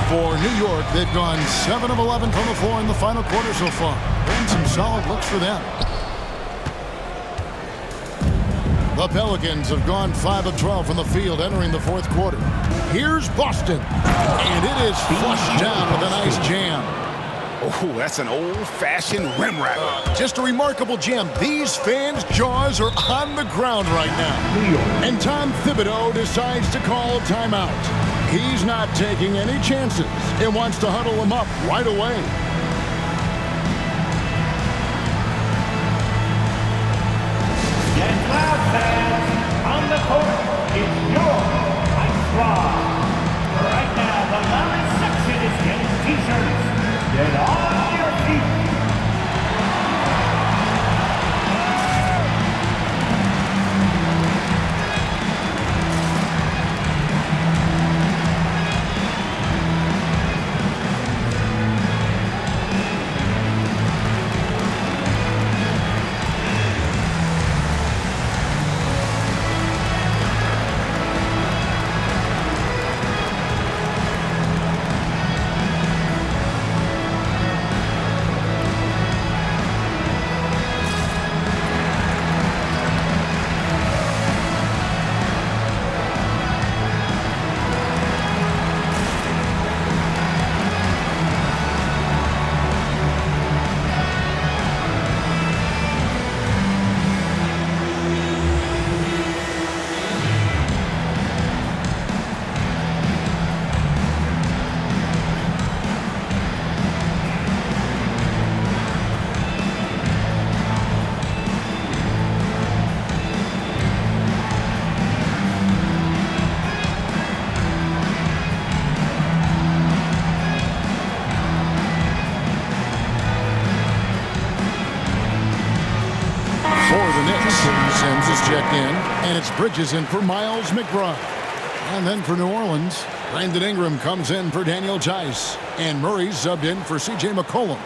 For New York, they've gone 7 of 11 from the floor in the final quarter so far. And some solid looks for them. The Pelicans have gone 5 of 12 from the field entering the fourth quarter. Here's Boston. And it is flushed down with a nice jam. Oh, that's an old-fashioned rim wrapper. Just a remarkable jam. These fans' jaws are on the ground right now. And Tom Thibodeau decides to call a timeout. He's not taking any chances and wants to huddle them up right away. Get loud, fans. On the court, it's your Ice Squad. Right now, the loudest section is getting and on your feet. Sims is checked in, and it's Bridges in for Miles McBride. And then for New Orleans, Brandon Ingram comes in for Daniel Tice, and Murray's subbed in for C.J. McCollum.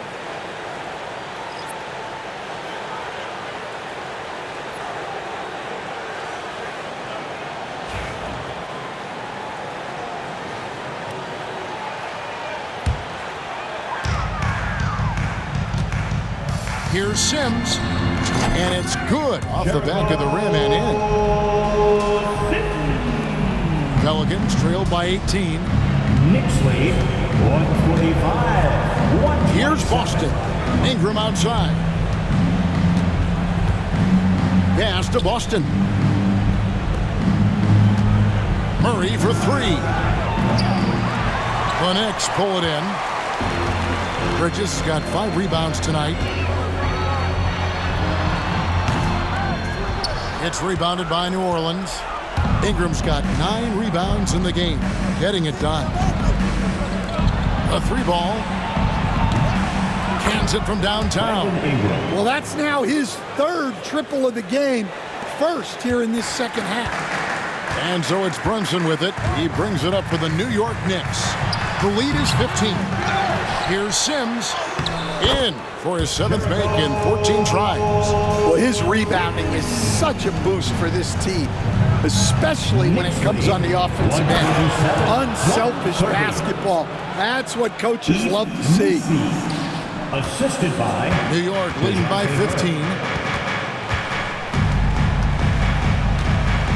Here's Sims, and it's good off the back of the rim and in. Pelicans trail by 18. Knicks lead 125. Here's Boston. Ingram outside. Pass to Boston. Murray for three. The Knicks pull it in. Bridges has got 5 rebounds tonight. It's rebounded by New Orleans. Ingram's got 9 rebounds in the game, getting it done. A 3-ball. Cans it from downtown. Well, that's now his 3rd triple of the game, first here in this second half. And so it's Brunson with it. He brings it up for the New York Knicks. The lead is 15. Here's Sims. In for his 7th make in 14 tries. Well, his rebounding is such a boost for this team, especially when it comes on the offensive end. Unselfish basketball. That's what coaches love to see. Assisted by New York leading by 15.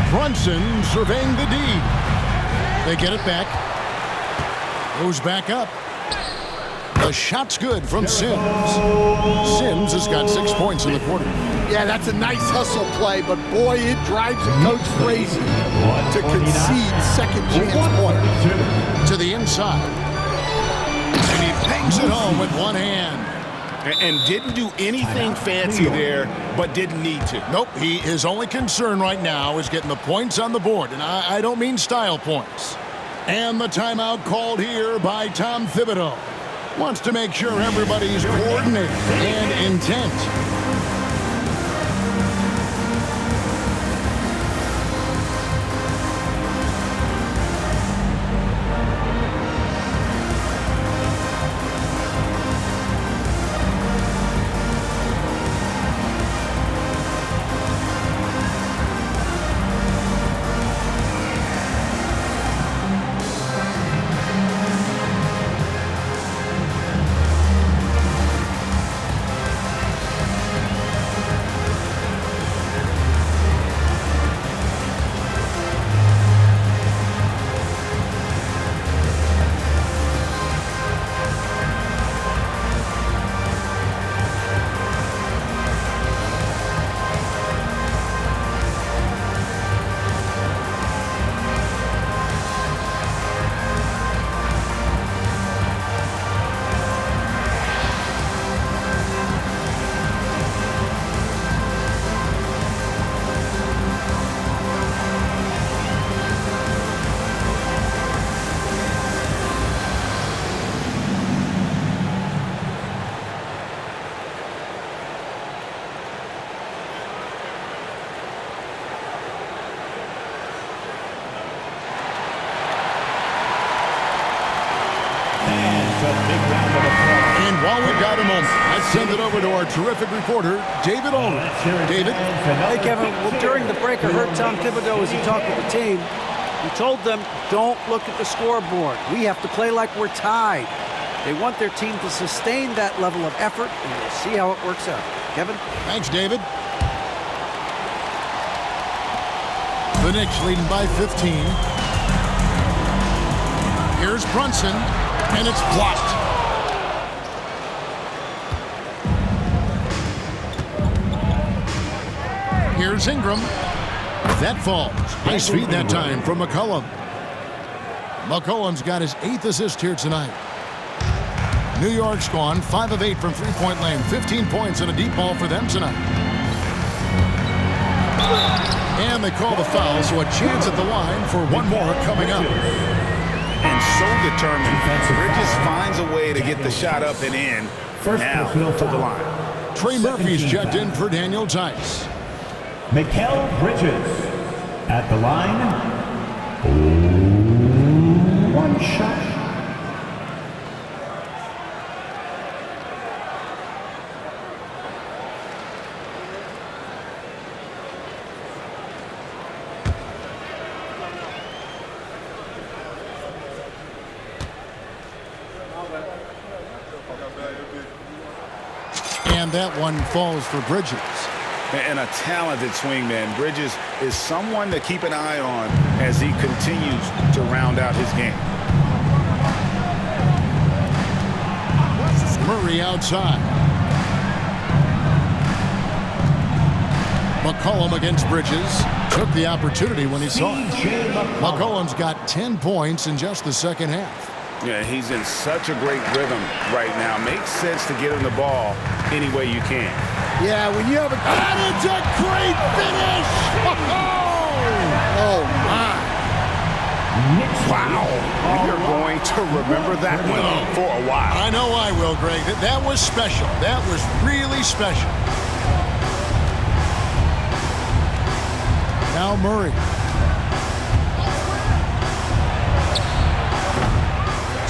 Brunson surveying the D. They get it back. Goes back up. The shot's good from Sims. Sims has got 6 points in the quarter. Yeah, that's a nice hustle play, but boy, it drives a coach crazy to concede second chance points. To the inside. And he bangs it home with one hand. And didn't do anything fancy there, but didn't need to. Nope, his only concern right now is getting the points on the board, and I don't mean style points. And the timeout called here by Tom Thibodeau. Wants to make sure everybody's coordinated and intent. send it over to our terrific reporter, David Olin. David? Hey, Kevin. Well, during the break, I heard Tom Thibodeau as he talked with the team. He told them, don't look at the scoreboard. We have to play like we're tied. They want their team to sustain that level of effort, and we'll see how it works out. Kevin? Thanks, David. The Knicks leading by 15. Here's Brunson, and it's blocked. Here's Ingram. That falls. Nice feed that time from McCollum. McCollum's got his 8th assist here tonight. New York's gone 5 of 8 from three-point land. 15 points and a deep ball for them tonight. And they call the foul, so a chance at the line for one more coming up. And so determined. Bridges finds a way to get the shot up and in. Now to the line. Trey Murphy's checked in for Daniel Tice. Mikal Bridges at the line. One shot. And that one falls for Bridges. And a talented swingman. Bridges is someone to keep an eye on as he continues to round out his game. Murray outside. McCollum against Bridges. Took the opportunity when he saw it. McCollum's got 10 points in just the second half. Yeah, he's in such a great rhythm right now. Makes sense to get him the ball any way you can. Yeah, when you have a... And it's a great finish! Oh, my. Wow. We are going to remember that one for a while. I know I will, Greg. That was special. That was really special. Now Murray.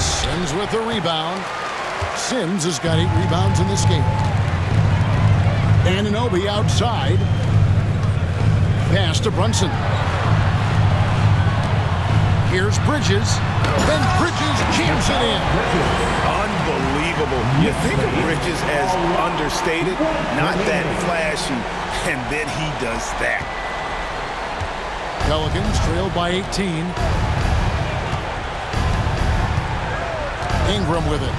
Sims with the rebound. Sims has got 8 rebounds in this game. Anunoby outside. Pass to Brunson. Here's Bridges. Then Bridges jams it in. Unbelievable. You think of Bridges as understated, not that flashy, and then he does that. Pelicans trailed by 18. Ingram with it.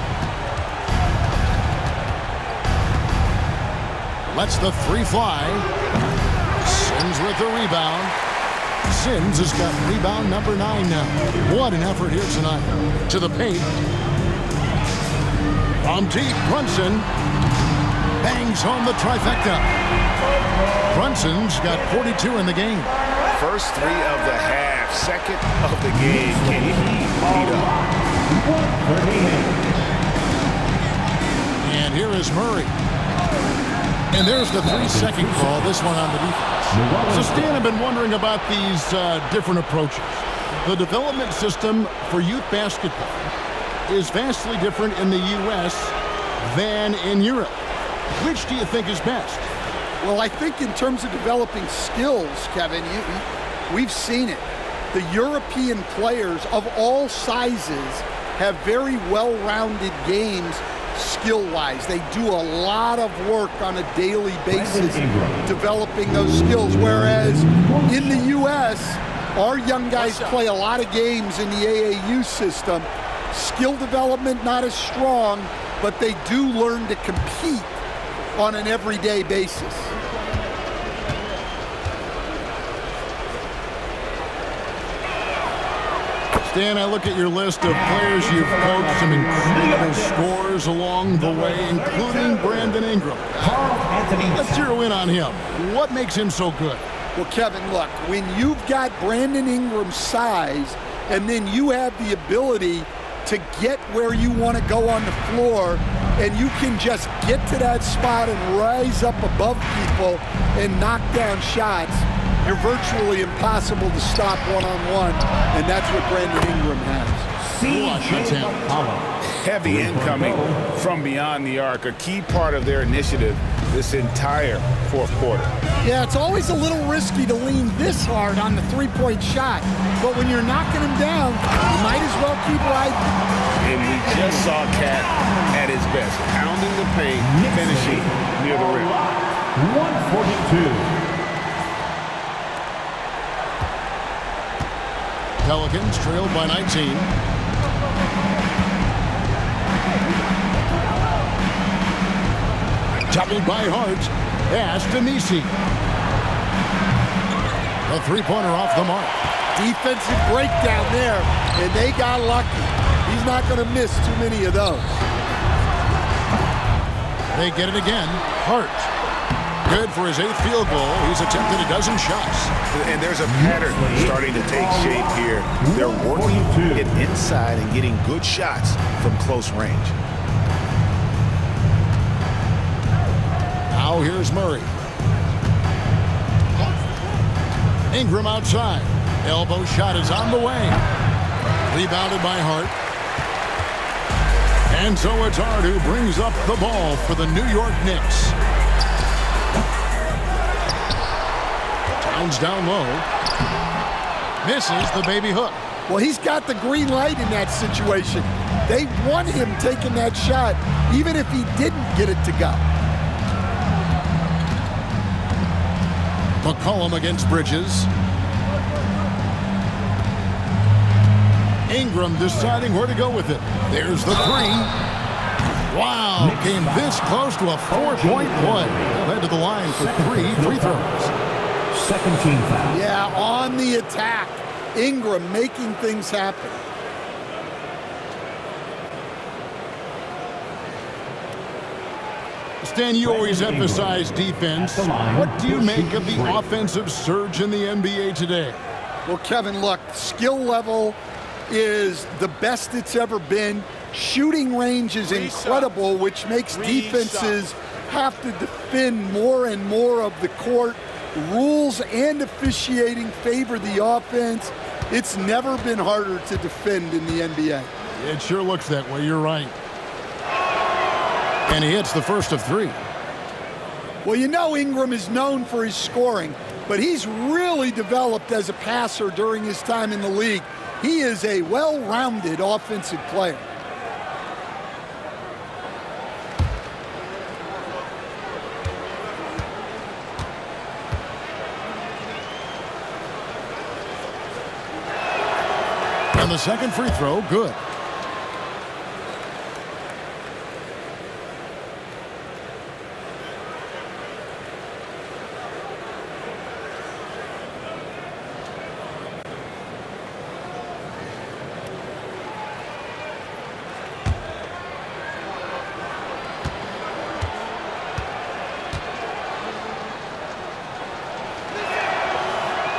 Lets the 3 fly. Sims with the rebound. Sims has got rebound number 9 now. What an effort here tonight. To the paint. From deep, Brunson bangs home the trifecta. Brunson's got 42 in the game. First 3 of the half, second of the game. Can he beat up? And here is Murray. And there's the 3-second call, this one on the defense. So, Stan, I've been wondering about these different approaches. The development system for youth basketball is vastly different in the U.S. than in Europe. Which do you think is best? Well, I think in terms of developing skills, Kevin, we've seen it. The European players of all sizes have very well-rounded games skill-wise. They do a lot of work on a daily basis developing those skills, whereas in the U.S., our young guys play a lot of games in the AAU system. Skill development not as strong, but they do learn to compete on an everyday basis. Stan, I look at your list of players you've coached, some incredible scores along the way, including Brandon Ingram. Let's zero in on him. What makes him so good? Well, Kevin, look, when you've got Brandon Ingram's size and then you have the ability to get where you want to go on the floor and you can just get to that spot and rise up above people and knock down shots, you're virtually impossible to stop one-on-one, and that's what Brandon Ingram has. C.J. McCollum. Heavy incoming from beyond the arc, a key part of their initiative this entire fourth quarter. Yeah, it's always a little risky to lean this hard on the three-point shot, but when you're knocking him down, you might as well keep riding. And we just saw Cat at his best, pounding the paint, finishing near the rim. 142. Pelicans trailed by 19. Toppled by Hart. Pass to Nisi. A three-pointer off the mark. Defensive breakdown there, and they got lucky. He's not going to miss too many of those. They get it again. Hart. Good for his 8th field goal. He's attempted a dozen shots. And there's a pattern starting to take shape here. They're working it inside and getting good shots from close range. Now here's Murray. Ingram outside. Elbow shot is on the way. Rebounded by Hart. And so it's Hart who brings up the ball for the New York Knicks. Towns down low. Misses the baby hook. Well, he's got the green light in that situation. They want him taking that shot, even if he didn't get it to go. McCollum against Bridges. Ingram deciding where to go with it. There's the three. Wow, came this close to a 4-point play. They'll head to the line for 3 free throws. Second team foul. Yeah, on the attack. Ingram making things happen. Stan, you always emphasize defense. What do you make of the offensive surge in the NBA today? Well, Kevin, look, skill level is the best it's ever been. Shooting range is incredible, which makes defenses have to defend more and more of the court. Rules and officiating favor the offense. It's never been harder to defend in the NBA. It sure looks that way. You're right. And he hits the first of 3. Well, you know Ingram is known for his scoring, but he's really developed as a passer during his time in the league. He is a well-rounded offensive player. And the second free throw, good.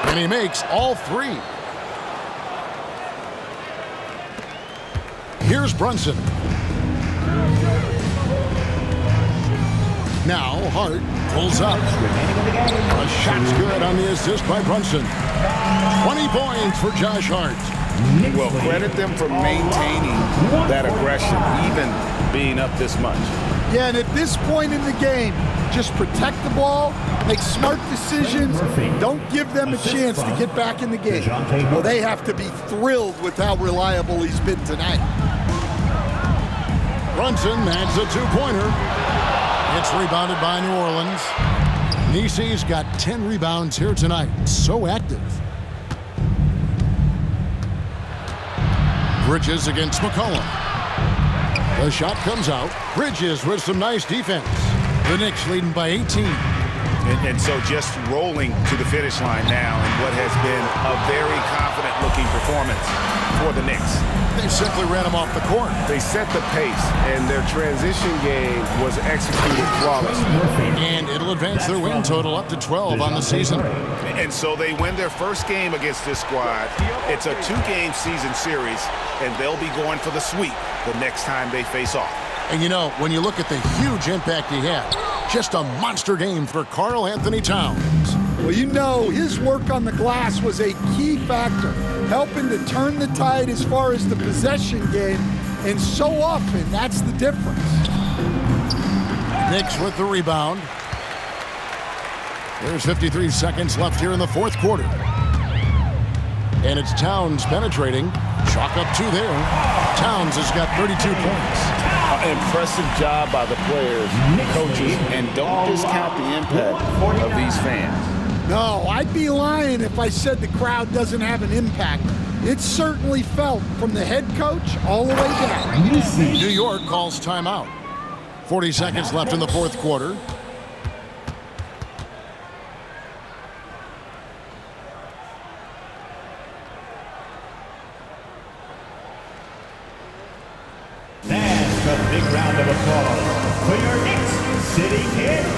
And he makes all 3. Here's Brunson. Now Hart pulls up. A shot's good on the assist by Brunson. 20 points for Josh Hart. Well, credit them for maintaining that aggression, even being up this much. Yeah, and at this point in the game, just protect the ball, make smart decisions, don't give them a chance to get back in the game. Well, they have to be thrilled with how reliable he's been tonight. Brunson adds a 2-pointer. It's rebounded by New Orleans. Nisi's got 10 rebounds here tonight. So active. Bridges against McCollum. The shot comes out. Bridges with some nice defense. The Knicks leading by 18. And so just rolling to the finish line now in what has been a very confident-looking performance for the Knicks. They simply ran them off the court. They set the pace, and their transition game was executed flawlessly. And it'll advance their win total up to 12 on the season. And so they win their first game against this squad. It's a 2-game season series, and they'll be going for the sweep the next time they face off. And you know, when you look at the huge impact he had, just a monster game for Karl Anthony Towns. Well, you know, his work on the glass was a key factor. helping to turn the tide as far as the possession game, and so often that's the difference. Knicks with the rebound. There's 53 seconds left here in the fourth quarter. And it's Towns penetrating. Chalk up two there. Towns has got 32 points. Impressive job by the players, coaches, and don't discount the impact of these fans. No, I'd be lying if I said the crowd doesn't have an impact. It's certainly felt from the head coach all the way down. New York calls timeout. 40 seconds left in the fourth quarter. That's a big round of applause for your Knicks sitting here.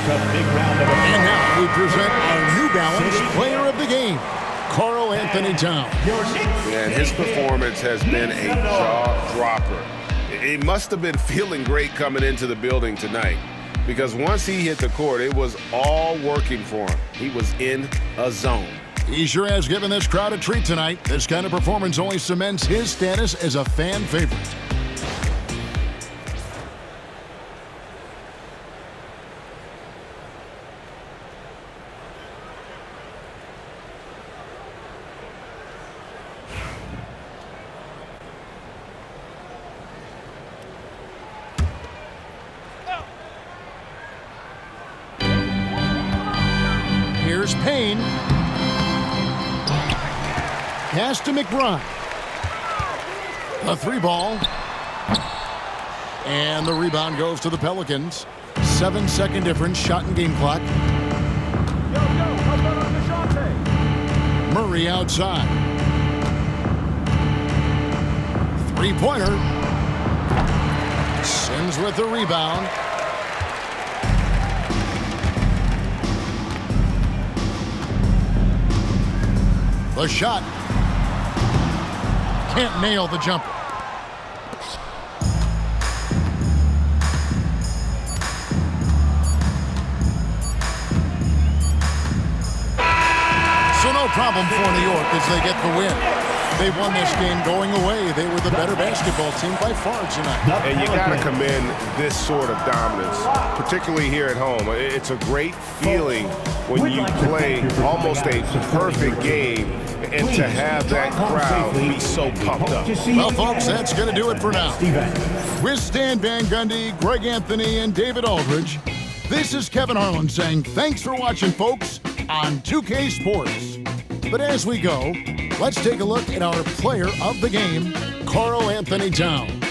And now we present our New Balance Player of the Game, Karl Anthony Towns. And his performance has been a jaw-dropper. He must have been feeling great coming into the building tonight, because once he hit the court, it was all working for him. He was in a zone. He sure has given this crowd a treat tonight. This kind of performance only cements his status as a fan favorite. Here's Payne. Pass to McBride. A three ball. And the rebound goes to the Pelicans. 7-second difference, shot and game clock. Murray outside. Three-pointer. Sims with the rebound. The shot. Can't nail the jumper. So no problem for New York as they get the win. They won this game going away. They were the better basketball team by far tonight. And you got to commend this sort of dominance, particularly here at home. It's a great feeling when you play almost a perfect game and to have that crowd be so pumped up. Well, folks, that's going to do it for now. With Stan Van Gundy, Greg Anthony, and David Aldridge, this is Kevin Harlan saying thanks for watching, folks, on 2K Sports. But as we go, let's take a look at our player of the game, Karl Anthony Towns.